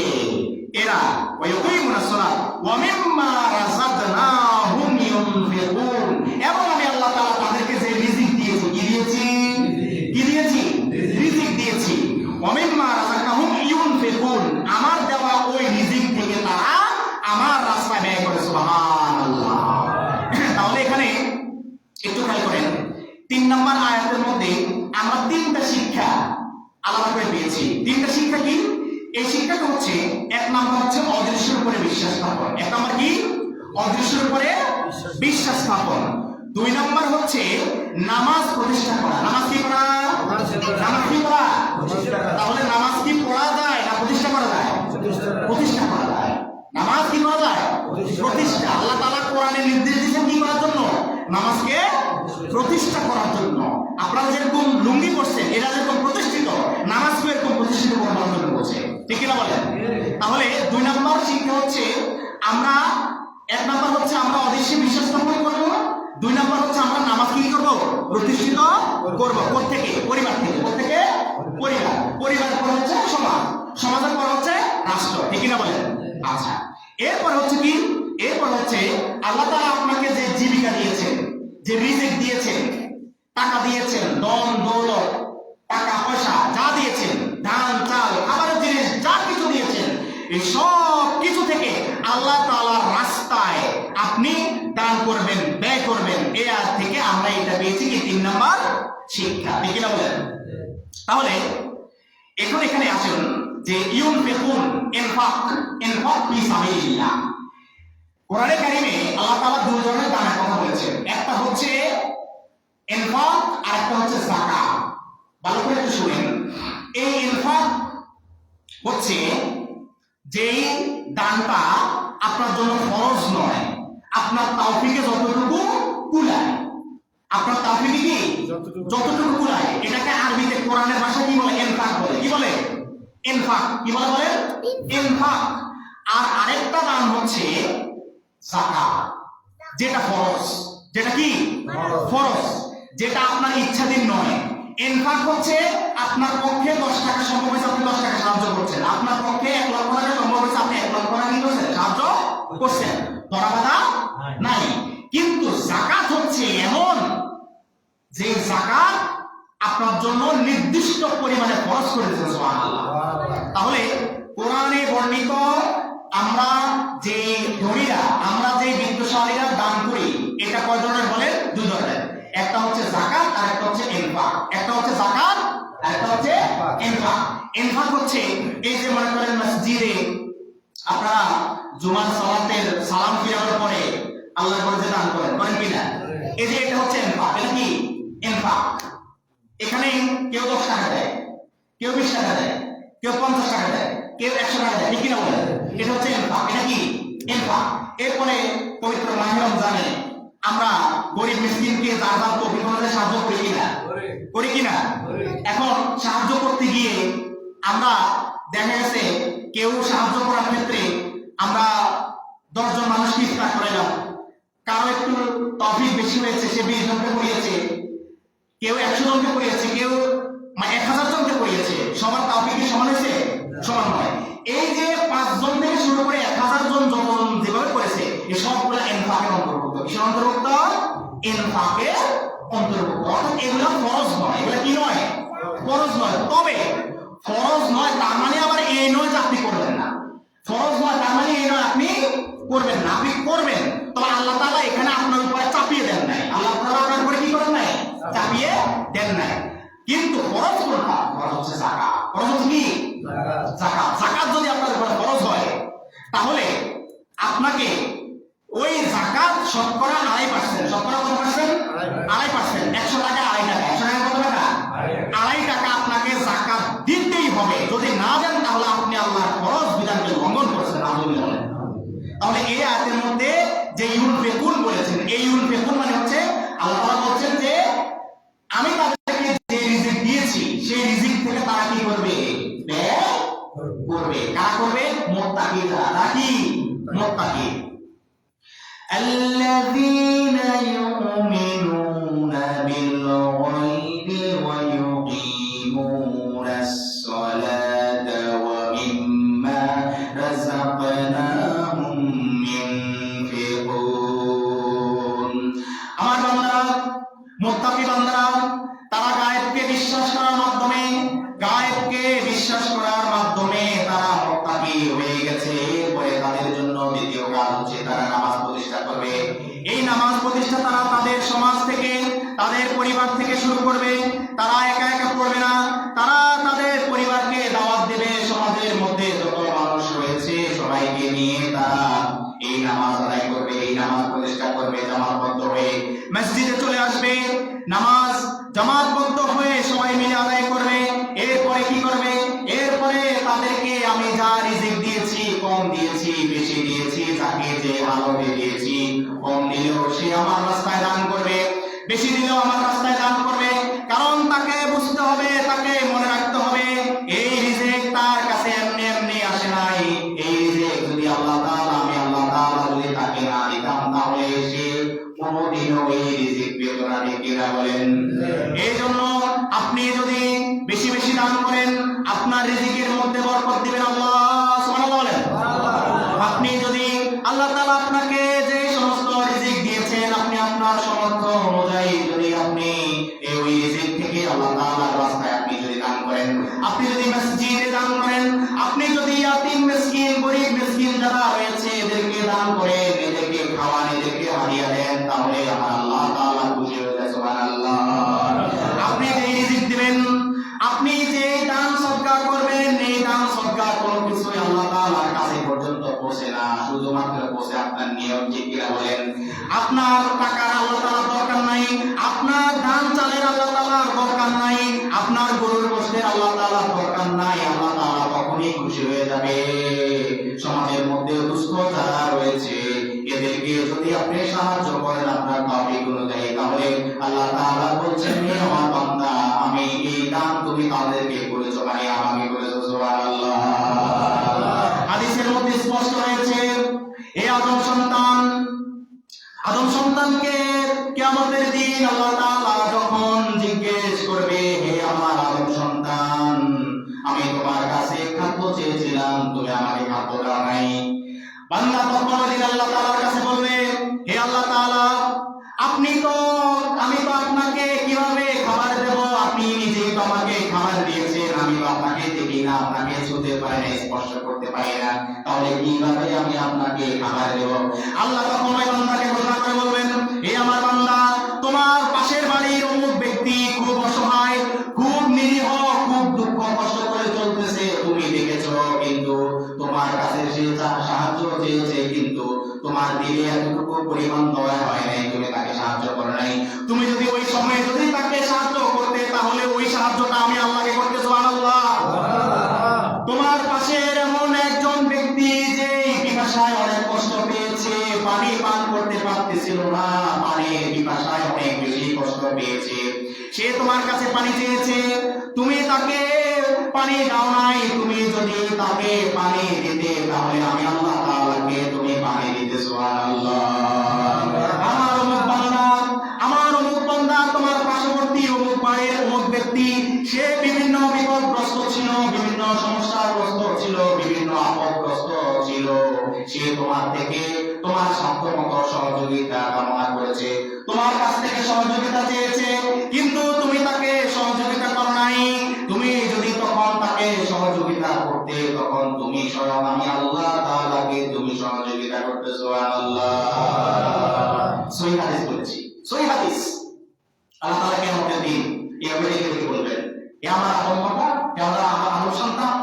এরা ওয়ায়ুকিমুনাস সালাত ওয়া মিম্মা রাযাকনাহুম ইউনফিকুন, এবং আমি আল্লাহ তাআলা তাদেরকে যে রিজিক দিয়েছি, কি দিয়েছি? রিজিক দিয়েছি। ওয়া মিম্মা রাযাকনাহুম ইউনফিকুন, আমার দেওয়া ওই রিজিক থেকে তারা আমার রাস্তায় ব্যয় করে। সুবহানাল্লাহ। তাহলে এখানে একটু খেয়াল করেন, 3 নম্বর আয়াতের মধ্যে আমরা 3টা শিক্ষা আলাদা করে পেয়েছি। 3টা শিক্ষা কি? এই শিক্ষাটা হচ্ছে, 1 নম্বর হচ্ছে অদৃশ্যের উপরে বিশ্বাস স্থাপন। 1 নম্বর কি? অদৃশ্যের উপরে বিশ্বাস স্থাপন। 2 নম্বর হচ্ছে নামাজ প্রতিষ্ঠা করা। নামাজ কি করা? নামাজ কি করা? তাহলে নামাজ কি পড়া যায় না প্রতিষ্ঠা করা যায়? প্রতিষ্ঠা করা যায়। নামাজ কি করা যায়? প্রতিষ্ঠা। আল্লাহ তাআলা কোরআনে নির্দেশ দিয়েছেন কি করার জন্য? নামাজকে প্রতিষ্ঠা করার জন্য। আপনারা যেরকম লুঙ্গি পরছেন, এরা যেরকম প্রতিষ্ঠিত, নামাজকে এরকম প্রতিষ্ঠিত করার জন্য বলছে। ঠিক কিনা বলেন? তাহলে 2 নম্বর শিক্ষা হচ্ছে আমরা, 1 নম্বর হচ্ছে আমরা অদৃশ্যে বিশ্বাস স্থাপন করব, 2 নম্বর হচ্ছে আমরা নামাজ কি করব? প্রতিষ্ঠিত করব। কোত্থেকে? পরিবার থেকে। কোত্থেকে? পরিবার। পরিবারের পর হচ্ছে সমাজ, সমাজের পর হচ্ছে রাষ্ট্র। ঠিক কিনা বলেন? আচ্ছা, এরপর হচ্ছে কি? এরপর হচ্ছে আল্লাহ তাআলা আপনাকে যে জীবিকা দিয়েছেন, যে রিজিক দিয়েছেন, টাকা দিয়েছেন, ধন দৌলত, টাকা পয়সা যা দিয়েছেন, ধান চাল খাবারের জিনিস যা কিছু দিয়েছেন, এই সব কিছু থেকে আল্লাহ তাআলার রাস্তায় আপনি দান করবেন, ব্যয় করবেন। এই আয়াত থেকে আমরা এটা পেয়েছি কি? 3 নম্বর শিক্ষা। ঠিক কিনা বলেন? তাহলে এখন এখানে আসুন যে ইউনফিকুন, ইনফাক ফি সাবিলিল্লাহ। কোরআনে কারিমে আল্লাহ তাআলা 2 ধরনের দানের কথা বলেছেন। একটা হচ্ছে ইনফাক, আর একটা হচ্ছে যাকাত। ভালো করে একটু শুনেন। এই ইনফাক হচ্ছে যেই দানটা আপনার জন্য ফরজ নয়, আপনার তাওফিকে যতটুকু কুলায়, আপনার তাওফিকে কি যতটুকু কুলায়, এটাকে আরবিতে কোরআনের ভাষায় কি বলে? ইনফাক বলে। কি বলে? ইনফাক। কি বলে? বলে ইনফাক। আর আরেকটা দান হচ্ছে যাকাত, যেটা ফরজ। যেটা কি? ফরজ, যেটা আপনার ইচ্ছাধীন নয়। ইনফাক হচ্ছে আপনার পক্ষে 10 টাকা সম্ভব হয়েছে, আপনি 10 টাকা সাহায্য করছেন। আপনার পক্ষে 1 লক্ষ টাকা সম্ভব হয়েছে, আপনি 1 লক্ষ টাকা কি করছেন? সাহায্য করছেন। ধরা বাঁধা নাই। কিন্তু যাকাত হচ্ছে এমন যে যাকাত আপনার জন্য নির্দিষ্ট পরিমাণে খরচ করে দিয়েছেন। সুবহানাল্লাহ। তাহলে কোরআনে বর্ণিত আমরা যে ধনীরা, আমরা যে বিত্তশালীরা দান করি, এটা কয় ধরনের বলেন? 2 ধরনের। একটা হচ্ছে যাকাত, আর একটা হচ্ছে ইনফাক। একটা হচ্ছে যাকাত, আর একটা হচ্ছে ইনফাক। ইনফাক হচ্ছে এই যে মনে করেন মসজিদে আপনারা জুমার সালাতের সালাম ফিরানোর পরে আল্লাহর ঘরে যে দান করেন কিনা, এই যে এটা হচ্ছে ইনফাক। এটা কি? ইনফাক। এখানে কেউ 10 টাকা দেয়, কেউ 20 টাকা দেয়, কেউ 50 টাকা দেয়, কেউ 100 টাকা দেয়। ঠিক কিনা বলেন? এটা হচ্ছে ইনফাক। এটা কি? ইনফাক। এরপরে পবিত্র মাহে রমজানে আমরা গরিব মিসকিনকে যার যার তৌফিক অনুযায়ী সাহায্য করি কিনা? করি কিনা? এখন সাহায্য করতে গিয়ে আমরা দেখা গেছে কেউ সাহায্য করার ক্ষেত্রে আমরা 10 জন মানুষকে ইফতার করাইলাম, কারো একটু তৌফিক বেশি হয়েছে, সে 20 জনকে করিয়েছে, কেউ 100 জনকে করিয়েছে, কেউ 1000 জনকে করিয়েছে। সবার তৌফিক কি সমান হয়েছে? সমান নয়। এই যে 5 জন থেকে শুরু করে 1000 জন যতজন যেভাবে করেছে, এই সবগুলো ইনফাকের অন্তর্ভুক্ত। কিসের অন্তর্ভুক্ত? ইনফাকের অন্তর্ভুক্ত। অর্থাৎ এগুলো ফরজ নয়। এগুলো কি নয়? ফরজ নয়। তবে ফরজ নয় তার মানে আবার এই নয় যে আপনি করবেন না। ফরজ নয় তার মানে এই নয় আপনি করবেন না। আপনি করবেন, তবে আল্লাহ তাআলা এখানে আপনার উপরে চাপিয়ে দেন নাই। আল্লাহ তাআলা আপনার উপরে কি করেন নাই? চাপিয়ে দেন নাই। কিন্তু ফরজ কোনটা? ফরজ হচ্ছে যাকাত। ফরজ হচ্ছে কি? যাকাত। যাকাত যদি আপনার উপরে ফরজ হয়, তাহলে আপনাকে ওই যাকাত শতকরা 2.5%, শতকরা কত পার্সেন্ট? 2.5%। 100 টাকা 2.5 টাকা। 100 টাকা কত টাকা? 2.5 টাকা আপনাকে যাকাত হবে, যদি না দেন তাহলে আপনি আল্লাহর ফরজ বিধানকে লঙ্ঘন করেছেন। তাহলে এই আয়াতের মধ্যে যে ইউনফিকুন বলেছেন, এই ইউনফিকুন মানে হচ্ছে আল্লাহ তাআলা বলছেন যে আমি তাদেরকে যে রিজিক দিয়েছি সেই রিজিক থেকে তারা কি করবে? ব্যয় করবে। কারা করবে? মুত্তাকিরা। নাকি মুত্তাকি আল্লাযীনা ইউমিনুনা বিল গায়বি ওয়া ইউকিমুনাস সালাতা ওয়া মিম্মা রাযাকনাহুম ইউনফিকুন। আমার বান্দারা, মুত্তাকি বান্দারা, তারা গায়েবকে বিশ্বাস করার মাধ্যমে তারা মুত্তাকি হয়ে গেছে। পরে তাদের জন্য দ্বিতীয় কাজ হচ্ছে তারা নামাজ প্রতিষ্ঠা করবে। এই নামাজ প্রতিষ্ঠা তারা তাদের সমাজ থেকে, তাদের পরিবার থেকে শুরু করবে। তারা একা একা পড়বে না, তারা তাদের পরিবারকে দাওয়াত দেবে। সমাজের মধ্যে যত মানুষ রয়েছে সবাইকে নিয়ে তারা এই নামাজ আদায় করবে, এই নামাজ প্রতিষ্ঠা করবে। জামাতবদ্ধ হয়ে মসজিদে চলে আসবে, নামাজ জামাতবদ্ধ হয়ে সবাই মিলে আদায় করবে। এরপরে কি করবে? এরপরে তাদেরকে আমি যা রিজিক দিয়েছি, কম দিয়েছি বেশি দিয়েছি, যাকে যে হালতে দিয়েছি, কম দিলেও সে আমার রাস্তায় দান করবে, বেশি দিলেও আমার রাস্তায় দান করবে। কারণ তাকে বুঝতে হবে, তাকে মনে রাখতে হবে এই রিজিক তার কাছে এমনি এমনি আসে নাই। এই রিজিক যদি আল্লাহ তাআলা, আমি আল্লাহ তাআলা যদি তাকে না দিতাম তাহলে সে কোনোদিনও এই রিজিক পেত না। কিনা বলেন? এই জন্য আপনি যদি বেশি বেশি দান করেন আপনার রিজিকের মধ্যে বরকত দিবেন আল্লাহ। সুবহানাল্লাহ বলেন। আপনি যদি আল্লাহ তাআলা আপনাকে যে সমস্ত রিজিক দিয়েছেন, আপনি আপনার সামর্থ্য অনুযায়ী যদি আপনি এই রিজিক থেকে আল্লাহ তাআলার রাস্তায় আপনি যদি দান করেন, আপনি যদি মসজিদে দান করেন, আপনি যদি ইয়াতীম মিসকিন, গরীব মিসকিন যারা রয়েছে এদেরকে দান করেন, এদেরকে খাওয়ান, এদেরকে হাদিয়া দেন, তাহলে আমার আল্লাহ তাআলা খুশি হয়ে যায়। সুবহানাল্লাহ। আপনি যে রিজিক দিবেন, আপনি যে দান সদকা করবেন, এই দান সদকা কোনো কিছুই আল্লাহ তাআলার কাছে পর্যন্ত পৌঁছে না, শুধুমাত্র পৌঁছে আপনার নিয়ম। ঠিক কিনা বলেন? আপনার টাকার আল্লাহ তাআলার দরকার নাই, আপনার দান চালের আল্লাহ তাআলার দরকার নাই, আপনার গরুর গোশতের আল্লাহ তাআলার দরকার নাই। আল্লাহ তাআলা তখনই খুশি হয়ে যাবে সমাজের মধ্যে দুস্থ যারা রয়েছে এদেরকে যদি আপনি সাহায্য করেন আপনার তৌফিক অনুযায়ী, তাহলে আল্লাহ তাআলা বলছেন হে আমার বান্দা, আমি এই দান তুমি তাদেরকে করেছো মানে আমাকে করেছো। সুবহানাল্লাহ। হাদিসের মধ্যে স্পষ্ট হয়েছে এই আদম সন্তানকে কিয়ামতের দিন আল্লাহ তাআলা যখন জিজ্ঞেস করবে, হে আমার আদম সন্তান, আমি তোমার কাছে খাদ্য চেয়েছিলাম, তুমি আমাকে খাদ্য দাও নাই। বান্দা তখন ওই আল্লাহ তাআলার কাছে বলবে, হে আল্লাহ তাআলা, আমি তো আপনাকে কিভাবে খাবার দেব? আপনি নিজেই তো আমাকে খাবার দিয়েছেন, আমি তো আপনাকে দেখি না, আপনাকে ছুঁতে পারি না, স্পর্শ করতে পারি না, তাহলে কিভাবে আমি আপনাকে খাবার দেব? আল্লাহ তখন ওই বান্দাকে ঘোষণা করে বলবেন, হে আমার বান্দা, তোমার পাশের বাড়ির অমুক ব্যক্তি খুব অসহায়, খুব নিরীহ, খুব দুঃখ কষ্ট করে চলতেছে, তুমি দেখেছো, কিন্তু তোমার কাছে সে সাহায্য চেয়েছে, কিন্তু তোমার দিলে এতটুকু পরিমাণ দয়া হয় নাই, তুমি তাকে সাহায্য করো নাই। তুমি যদি ওই সময়ে যদি তাকে সাহায্য করতে, তাহলে ওই সাহায্যটা আমি আল্লাহকে করতে। সুবহানাল্লাহ। তোমার পাশের এমন একজন ব্যক্তি যে পিপাসায় অনেক কষ্ট পেয়েছে, পানি পান করতে পারতেছিল না, পানির পিপাসায় অনেক বেশি কষ্ট পেয়েছে, সে তোমার কাছে পানি চেয়েছে, তুমি তাকে পানি দাও নাই। তুমি যদি তাকে পানি দিতে, তাহলে আমি আল্লাহ তাআলাকে তুমি পানি দিতে। সুবহানাল্লাহ। আমার অমুক বান্দা তোমার পার্শ্ববর্তী অমুক বাড়ির অমুক ব্যক্তি, সে বিভিন্ন বিপদগ্রস্ত ছিল, বিভিন্ন সমস্যাগ্রস্ত ছিল, বিভিন্ন আপদগ্রস্ত ছিল, সে তোমার থেকে তোমার সাধ্যমতো সহযোগিতা কামনা করেছে, তোমার কাছ থেকে সহযোগিতা চেয়েছে, কিন্তু তুমি তাকে সহযোগিতা করো নাই। তুমি যদি তখন তাকে সহযোগিতা করতে, তখন তুমি স্বয়ং আমি আল্লাহ তাআলাকে তুমি সহযোগিতা করতে। সুবহানাল্লাহ। সহিহ হাদিস বলেছি, সহিহ হাদিস। আল্লাহ তাআলা কিয়ামতের দিন এভাবে ডেকে বলবেন, হে আমার আদম বান্দা, হে আমার আদম সন্তান,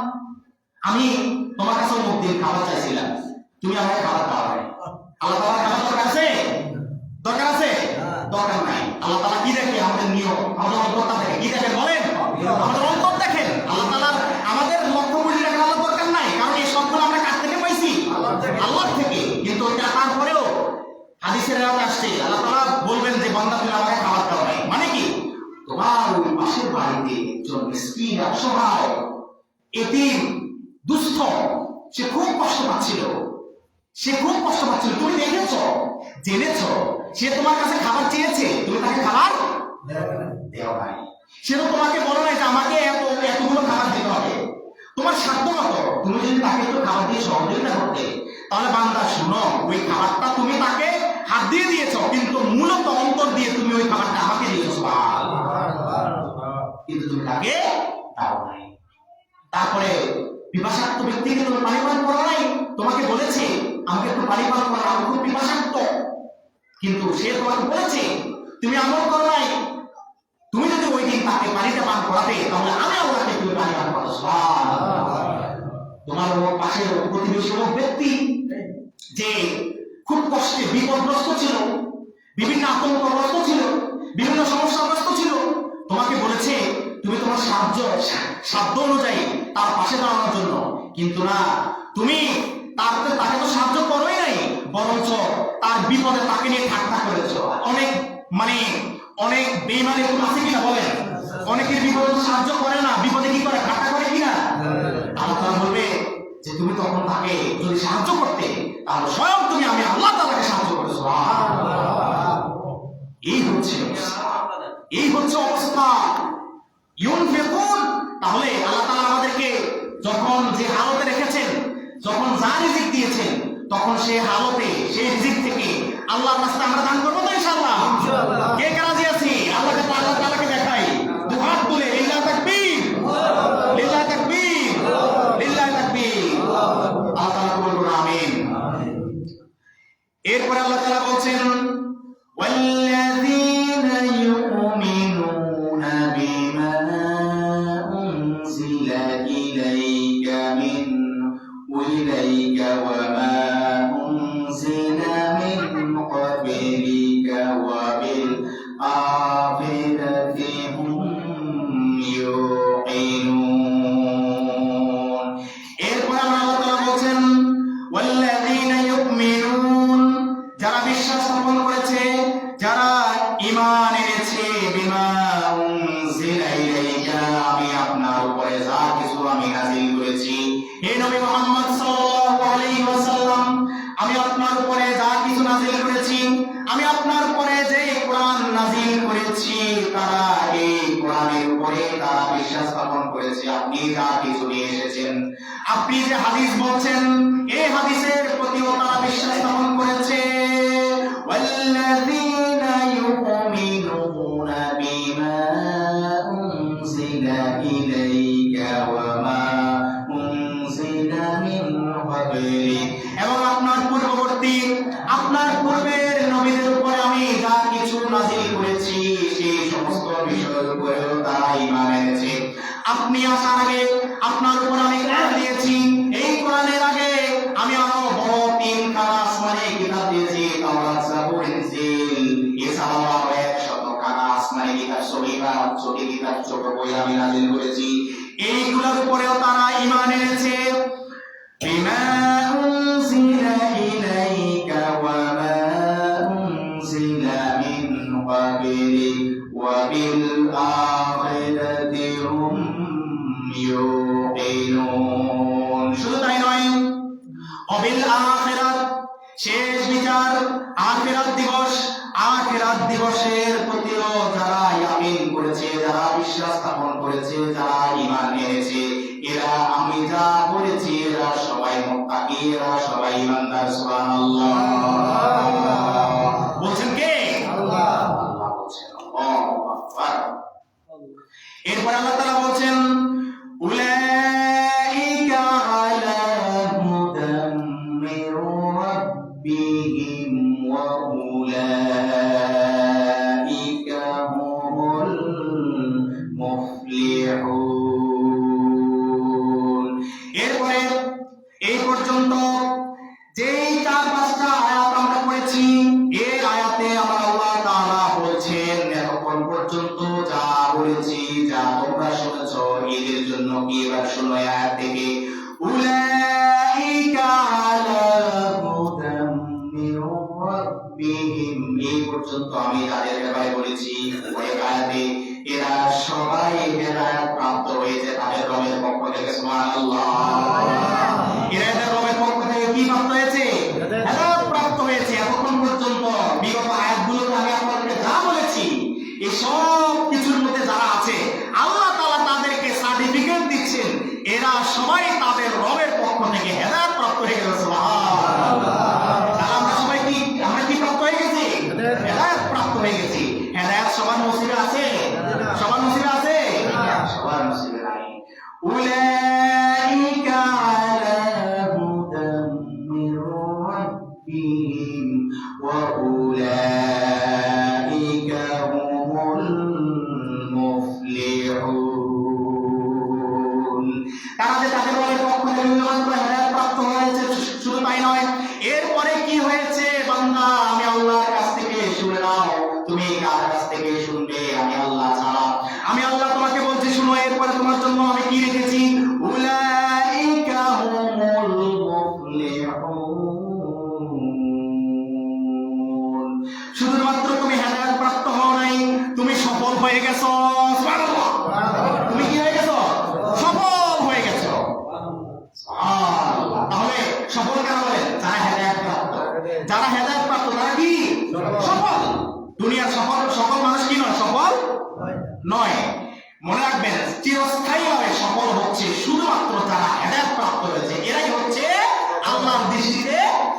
আমি তোমার কাছে অমুক দিন খাবার চাইছিলাম, তুমি আমাকে খাবার দাও নাই। আল্লাহ তাআলার খাবার দরকার আছে? দরকার আছে? দরকার নাই। আল্লাহ তাআলা কি দেখে? আমাদের নিয়ম, আমাদের অন্তরটা দেখে। কি দেখে বলেন? আমাদের অন্তর দেখেন। আল্লাহ তাআলা আমাদের অসহায়, এতিম, দুস্থ, সে খুব কষ্ট পাচ্ছিল, তুমি দেখেছো, জেনেছো, সে তোমার কাছে খাবার চেয়েছে, তুমি তাকে খাবার দেও নাই। সে তো তোমাকে বলো নাই যে আমাকে এতগুলো খাবার দিতে হবে, তোমার সাধ্য মতো তুমি যদি তাকে একটু খাবার দিয়ে সহযোগিতা করতে, তাহলে বান্দা শুনো, ওই খাবারটা তুমি তাকে হাত দিয়ে দিয়েছো, কিন্তু মূলত অন্তর দিয়ে তুমি ওই খাবারটা আমাকে দিয়েছো, কিন্তু তুমি তাকে দাও নাই। তারপরে পিপাসার্থ ব্যক্তিকে তুমি পানি পান করো নাই, তোমাকে বলেছে আমাকে একটু পানি পান করো, আমি খুব পিপাসার্থ, কিন্তু সে তোমাকে বলেছে, তুমি আমল করো নাই। তুমি যদি ওই দিন তাকে পানিটা পান করাতে, তাহলে আমি আল্লাহকে তুমি পানি পান করো। তোমার পাশের প্রতিবেশী ব্যক্তি যে খুব কষ্টে বিপদগ্রস্ত ছিল, বিভিন্ন আতঙ্কগ্রস্ত ছিল, বিভিন্ন সমস্যাগ্রস্ত ছিল, তোমাকে বলেছে তুমি তোমার সাধ্য অনুযায়ী তার পাশে দাঁড়ানোর জন্য, কিন্তু না, তুমি তাকে তো সাহায্য করোই নাই, বরঞ্চ তার বিপদে তাকে নিয়ে ঠাট্টা করেছো। অনেক বেঈমান এরকম আছে কিনা বলেন? অনেকের বিপদে সাহায্য করে না, বিপদে কি করে, ঠাট্টা করে কিনা? আল্লাহ তাআলা বলবে যে তুমি তখন তাকে যদি সাহায্য করতে, তাহলে স্বয়ং তুমি আমি আল্লাহ তাআলাকে সাহায্য করেছো। এই হচ্ছে অবস্থা। ইউনফিকুন, তাহলে আল্লাহ তাআলা আমাদেরকে যখন যে হালতে রেখেছেন, যখন যা রিজিক দিয়েছেন, তখন সেই হালতে, সেই রিজিক থেকে আল্লাহর রাস্তায় আমরা দান করবো তো ইনশাআল্লাহ। কে কে রাজি আছি? আল্লাহ তাআলাকে দেখাই, দুহাত তুলে লিল্লাহি তাকবীর, লিল্লাহি তাকবীর, লিল্লাহি তাকবীর। আল্লাহ তাআলা বলুন আমিন। এরপর আল্লাহ তাআলা বলছেন, ওয়াল্লাযীনা ইউমিনুনা বিমা উনজিলা ইলাইকা মিন ইলাইকা ওয়া মা উনজিলা মিন ক্বাবলিকা ওয়া বিল আখিরাতি হুম ইউকিনুন। এরপর আল্লাহ তাআলা বলছেন, ওয়াল্লাযীনা ইউমিনুন, যারা বিশ্বাস স্থাপন করেছে, যারা ঈমান এনেছে, বিমা উনজিলা ইলাইকা, আমি আপনার উপরে যা কিছু আমি নাযিল করেছি, হে নবী মুহাম্মদ সাল্লাল্লাহু আলাইহি ওয়াসাল্লাম, আমি আপনার উপরে যা কিছু নাযিল করেছি, আমি আপনার উপরে যে কোরআন নাযিল করেছি, তারা এই কোরআনের উপরে তারা বিশ্বাস স্থাপন করেছে। আপনি যা কিছু নিয়ে এসেছেন, আপনি যে হাদিস বলছেন, এই হাদিসের প্রতিও তারা বিশ্বাস স্থাপন করেছে। ওয়াল্লাযীনা ইউমিনুনা বিমা উনজিলা ইলাইকা ওয়া মা উনজিলা মিন ক্বাবলিক, এবং আপনার পূর্ববর্তী, আপনার পূর্বের নবীদের উপরে আমি যা কিছু নাযিল করেছি, সেই সমস্ত বিষয়ের উপরেও তারা ঈমান এনেছে। আপনি আসার আগে আপনার উপর আমি কোরআন দিয়েছি, এই কোরআনের আগে আমি আরো বড় 3 খানা আসমানি কিতাব দিয়েছি, তাওরাত, জাবুর, ইনজিল, এছাড়াও আরো 100 খানা আসমানি কিতাব, ছোট কিতাব, ছোট বই আমি নাযিল করেছি। এইগুলোর উপরেও তারা ঈমান এনেছে। বিমা উনজিলা ইলাইকা ওয়া মা উনজিলা মিন ক্বাবলিক ওয়া বিল আখিরাতি হুম ইউকিনুন। শুধু তাই নয়, অবিল আখিরাত, শেষ বিচার, আখিরাত দিবসের প্রতিও যারা ইয়াকিন করেছে, যারা বিশ্বাস স্থাপন করেছে, যারা ঈমান এনেছে, এরা আমি যা বলেছি এরা সবাই মুত্তাকি, এরা সবাই ঈমানদার। সুবহানাল্লাহ। বলছেন কে? আল্লাহ। আল্লাহ বলছেন। আল্লাহু আকবার। এরপর আল্লাহ তাআলা বলছেন, উলাইকা আলা হুদাম মির রাব্বিহিম ওয়া উলাইকা হুমুল মুফলিহুন। এরপরে এই পর্যন্ত যেই 4-5টা আয়াত আমরা পড়েছি, এই আয়াতে আমার আল্লাহ তাআলা বলছেন, এতক্ষণ পর্যন্ত যা বলেছি, যা তোমরা শুনেছো, এদের জন্য কি এবার শুনো আয়াত থেকে, উলাইকা আলা হুদাম মির রাব্বিহিম, এই পর্যন্ত আমি যাদের ব্যাপারে বলেছি, ওই আয়াতে এরা সবাই হেদায়েত প্রাপ্ত হয়েছে, তাদের থেকে সুবহানাল্লাহ। এরা রবের পক্ষ থেকে কি প্রাপ্ত হয়েছে? হেদায়েত প্রাপ্ত হয়েছে। এতক্ষণ পর্যন্ত বিগত আয়াতগুলোতে আমি আপনাদেরকে যা বলেছি, এই সব কিছুর মধ্যে যারা আছে আল্লাহ তাআলা তাদেরকে সার্টিফিকেট দিচ্ছেন, এরা সবাই তাদের রবের পক্ষ থেকে হেদায়েত প্রাপ্ত হয়ে গেছে। সুবহানাল্লাহ। আমরা সবাই কি প্রাপ্ত হয়ে গেছি? হেদায়েত প্রাপ্ত হয়ে গেছি। হেদায়েত সবার নসিবে আছে? সবার নসিবে আছে? সবার নসিবে নাই। উলাইকা আলা হুদাম মির রাব্বিহিম ওয়া উলাইকা হুমুল মুফলিহুন। তারা যে তাদের রবের পক্ষ থেকে হেদায়েত প্রাপ্ত হয়েছে, শুধু তাই নয়, এরপরে কি হয়েছে? বান্দা, আমি আল্লাহর কাছ থেকে শুনে নাও। তুমি কার কাছ থেকে শুনবে? আমি আল্লাহ ছাড়া। আমি আল্লাহ তোমাকে বলছি, শুনো। এরপরে তোমার জন্য আমি কি রেখেছি? উলাইকা হুমুল মুফলিহুন। শুধুমাত্র তুমি হেদায়েত প্রাপ্ত হও নাই, তুমি সফল হয়ে গেছো। সুবহানাল্লাহ। তুমি কি হয়ে গেছো? সফল হয়ে গেছো। সুবহানাল্লাহ। তাহলে সফল কারা বলেন? যারা হেদায়েত প্রাপ্ত। যারা হেদায়েত প্রাপ্ত তারা কি সফল? দুনিয়ার সকল মানুষ কি নয়? সফল নয়। মনে রাখবেন, চিরস্থায়ীভাবে সফল হচ্ছে শুধুমাত্র যারা হেদায়েত প্রাপ্ত হয়েছে, এরাই হচ্ছে আল্লাহর দৃষ্টিতে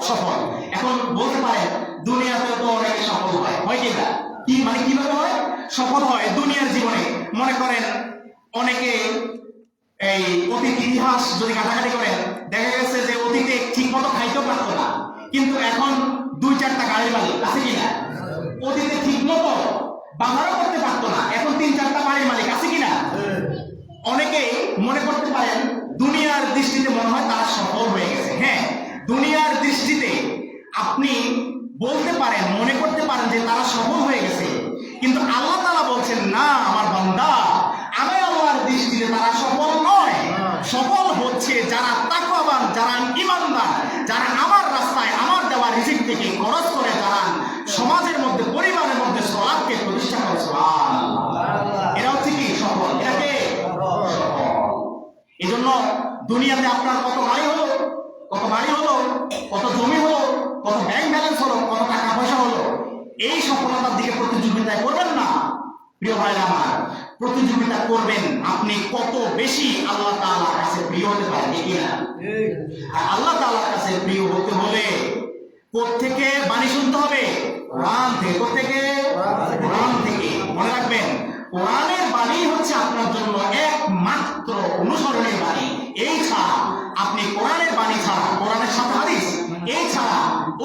সফল। এখন বলতে পারেন, দুনিয়াতে তো অনেকে সফল হয়, হয় কি না? কি মানে কিভাবে হয়? সফল হয় দুনিয়ার জীবনে। মনে করেন অনেকে এই অতীত ইতিহাস যদি ঘাটাঘাটি করেন, দেখা গেছে যে অতীতে ঠিক মতো খাইতেও পারতো না, কিন্তু এখন 2-4টা গাড়ির মালিক আছে কিনা? অতীতে ঠিক মতো বাজারও করতে পারতো না, এখন 3-4টা বাড়ির মালিক আছে কিনা? অনেকে মনে করতে পারেন দুনিয়ার দৃষ্টিতে মনে হয় তারা সফল হয়ে গেছে। হ্যাঁ, দুনিয়ার দৃষ্টিতে আপনি বলতে পারেন, মনে করতে পারেন যে তারা সফল হয়ে গেছে, কিন্তু আল্লাহ তাআলা বলছেন, না আমার বান্দা, আমি আল্লাহর দৃষ্টিতে তারা সফল নয়। সফল হচ্ছে যারা তাকওয়াবান, যারা ঈমানদার, যারা আমার রাস্তায় আমার দেওয়া রিজিক থেকে খরচ করে, যারা সমাজের মধ্যে, পরিবারের মধ্যে সালাতকে প্রতিষ্ঠা করে। সুবহানাল্লাহ। এরা হচ্ছে কি সফল? এটাকে সফল। এজন্য দুনিয়াতে আপনার কত বাড়ি হলো, কত বাড়ি হলো, কত জমি হলো, কত ব্যাংক ব্যালেন্স হলো, কত টাকা পয়সা হলো, এই সফলতার দিকে প্রতিযোগিতা করবেন না প্রিয় ভাইরা আমার। প্রতিযোগিতা করবেন আপনি কত বেশি আল্লাহ তাআলার কাছে প্রিয় হতে পারেন, ঠিক না? আর আল্লাহ তাআলার কাছে প্রিয় হতে হলে কোত্থেকে বাণী শুনতে হবে? কোরআন থেকে। কোত্থেকে? কোরআন থেকে। মনে রাখবেন, কোরআনের বাণী হচ্ছে আপনার জন্য একমাত্র অনুসরণের বাণী। এই ছাড়া আপনি কোরআনের বাণী ছাড়া, কোরআনের সাথে হাদিস, এই ছাড়া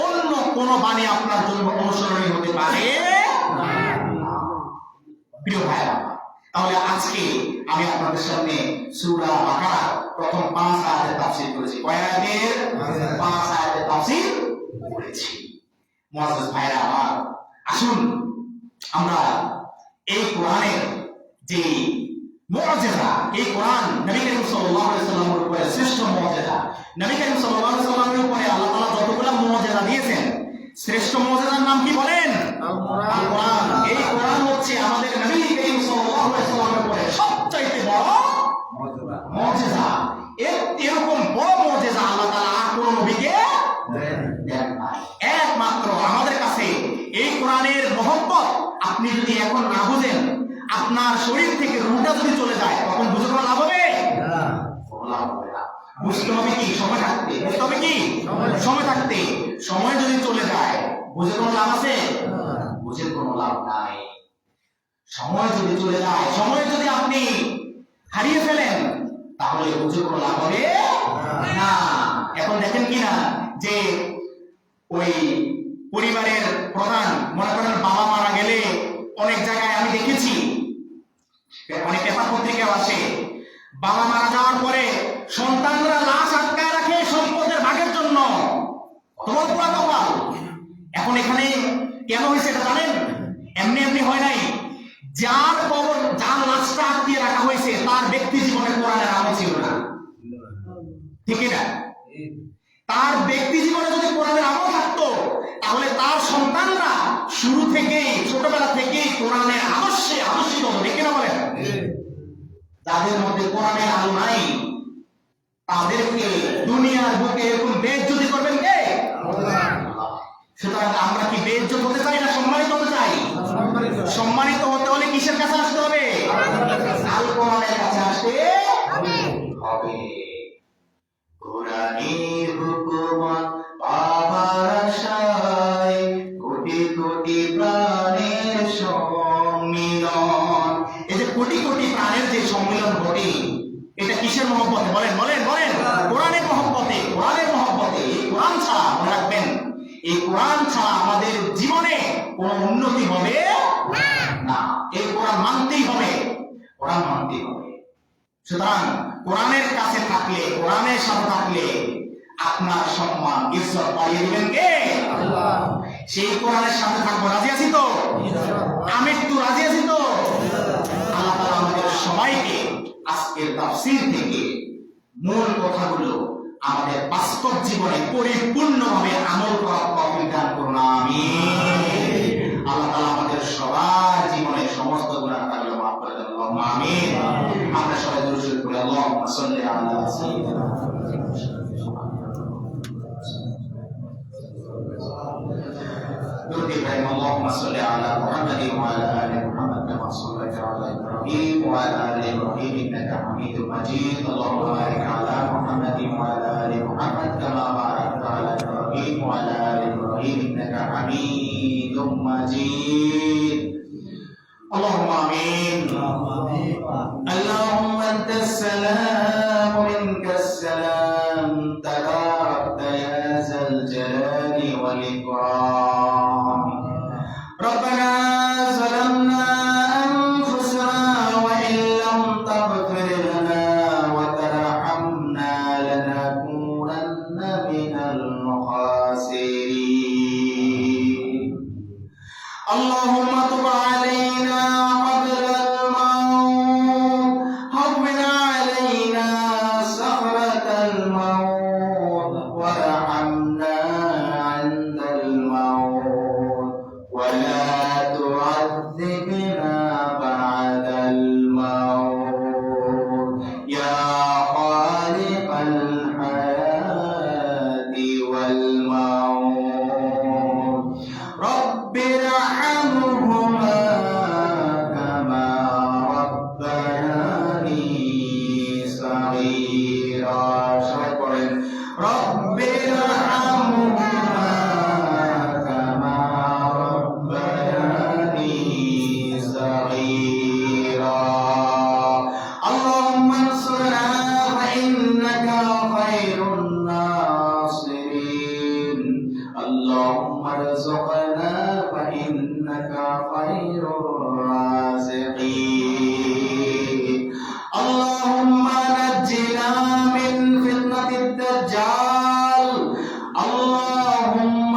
অন্য কোন বাণী আপনার জন্য অনুসরণীয় হতে পারে না। প্রিয় ভাইরা, তাহলে আজকে আমি আপনাদের সামনে সূরা বাকারা প্রথম 5 আয়াতের তাফসীর করেছি। কয় আয়াতের? 5 আয়াতের তাফসীর করেছি। মুআজ্জাজ ভাইরা আমার, আসুন আমরা এই কোরআনের যে মুআজিজা, এই কোরআন নবী করিম সাল্লাল্লাহু আলাইহি ওয়াসাল্লামের উপরে শ্রেষ্ঠ মুআজিজা। নবী করিম সাল্লাল্লাহু আলাইহি ওয়াসাল্লামের উপরে আল্লাহ তাআলা যতগুলো মুআজিজা দিয়েছেন, শ্রেষ্ঠ মুআজিজার নাম কি বলেন? আল কোরআন। এই কোরআন হচ্ছে আমাদের নবী করিম সাল্লাল্লাহু আলাইহি ওয়াসাল্লামের উপরে সবচাইতে বড় মুআজিজা। এরকম বড় মুআজিজা আল্লাহ তাআলা আর কোন নবীকে দেন নাই। একমাত্র আমাদের কাছে এই কোরআনের মহব্বত আপনি যদি এখন না বুঝেন, আপনার শরীর থেকে রূহটা যদি চলে যায়, তখন বুঝে কোনো লাভ হবে না। লাভ হবে না। বুঝতে হবে কি? সময় থাকতে। বুঝতে হবে কি? সময় থাকতে। সময় যদি চলে যায়, বুঝে কোনো লাভ আছে? বুঝে কোনো লাভ নাই। সময় যদি চলে যায়, সময় যদি আপনি হারিয়ে ফেলেন, তাহলে বুঝে কোনো লাভ হবে না। এখন দেখেন কিনা যে ওই পরিবারের প্রধান, মনে করেন বাবা মারা গেলে অনেক জায়গায় আমি দেখেছি, অনেক পেপার পত্রিকাও আছে, বাবা মারা যাওয়ার পরে সন্তানরা লাশ আটকায় রাখে সম্পদের ভাগের জন্য। তোমার পুরা কপাল। এখন এখানে কেন হয়েছে এটা জানেন? এমনি এমনি হয় নাই। যার কবর, যার লাশটা আটকিয়ে রাখা হয়েছে, তার ব্যক্তি জীবনে কোরআনের আমল ছিল না, ঠিক না? তার ব্যক্তি জীবনে যদি কোরআনের আমল থাকতো, তাহলে তার সন্তানরা শুরু থেকেই, ছোটবেলা থেকেই কোরআনের আদর্শে আদর্শিত হবে, ঠিক না বলেন? যাদের মধ্যে কোরআনের আলো নাই, তাদেরকে দুনিয়ার বুকে এরকম বেইজ্জতি করবেন কে? সুতরাং আমরা কি বেইজ্জত হতে চাই না সম্মানিত হতে চাই? সম্মানিত হতে হলে কিসের কাছে আসতে হবে? আল কোরআনের কাছে আসতে হবে। কোরআনের হুকুমত পাবার আশায় কোটি কোটি প্রাণের সম্মিলন। এই যে কোটি কোটি প্রাণের যে সম্মিলন ঘটে, এটা কিসের মহব্বতে? বলেন বলেন বলেন। কোরআনের মহব্বতে, কোরআনের মহব্বতে। এই কোরআন ছাড়া, মনে রাখবেন, এই কোরআন ছাড়া আমাদের জীবনে কোনো উন্নতি হবে না। এই কোরআন মানতেই হবে, কোরআন মানতেই হবে। সুতরাং কোরআনের কাছে থাকলে, কোরআনের সাথে থাকলে আপনার সম্মান ইজ্জত বাড়িয়ে দিবেন কে? আল্লাহ। সেই কোরআনের সাথে থাকবো, রাজি আছি তো? আমি একটু রাজি আছি তো? আল্লাহ তাআলা আমাদের সবাইকে আজকের তাফসীর থেকে মূল কথাগুলো আমাদের বাস্তব জীবনে পরিপূর্ণভাবে আমল করার তৌফিক দান করুন, আমিন। আল্লাহ তাআলা আমাদের সবার জীবনে সমস্ত গুনাহ কাবিরা মাফ করে দেন, আল্লাহুম্মা আমিন। আমরা সবাই দরুদ শরীফ পড়ি, আল্লাহুম্মা সাল্লি আলা সাইয়্যিদিনা درود إبراهيم اللهم صل على محمد وعلى آل محمد كما صليت على إبراهيم وعلى آل إبراهيم إنك حميد مجيد اللهم بارك على محمد وعلى آل محمد كما باركت على إبراهيم وعلى آل إبراهيم إنك حميد مجيد اللهم آمين اللهم أنت السلام ومنك السلام تباركت يا ذا الجلال والإكرام ربنا ظلمنا أنفسنا وإن لم تغفر لنا وترحمنا لنكونن من الخاسرين اللهم تب علينا قبل الموت هون علينا سكرة الموت وارحمنا عند الموت ولا تعذبنا بعد الموت يا خالق الحياة والموت رب ارحمهما كما ربياني صغيرا رب ارحمهما كما ربياني صغيرا اللهم انصرنا فإنك خير الناصرين اللهم ارزقنا فإنك خير الرازقين اللهم نجنا من فتنة الدجال اللهم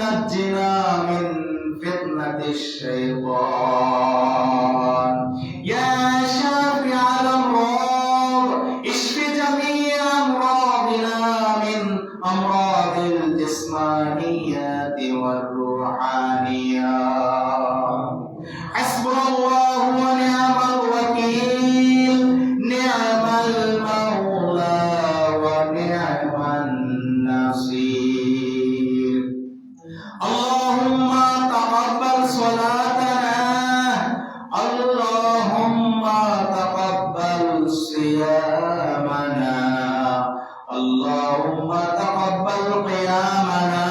نجنا من فتنة الشيطان يا شافع الأمراض اشف جميع أمراضنا من أمراض الجسمانيات والروحانيات حسبنا الله ونعم الوكيل نعم المولى ونعم النصير اللهم تقبل صلاتنا اللهم تقبل صيامنا اللهم تقبل قيامنا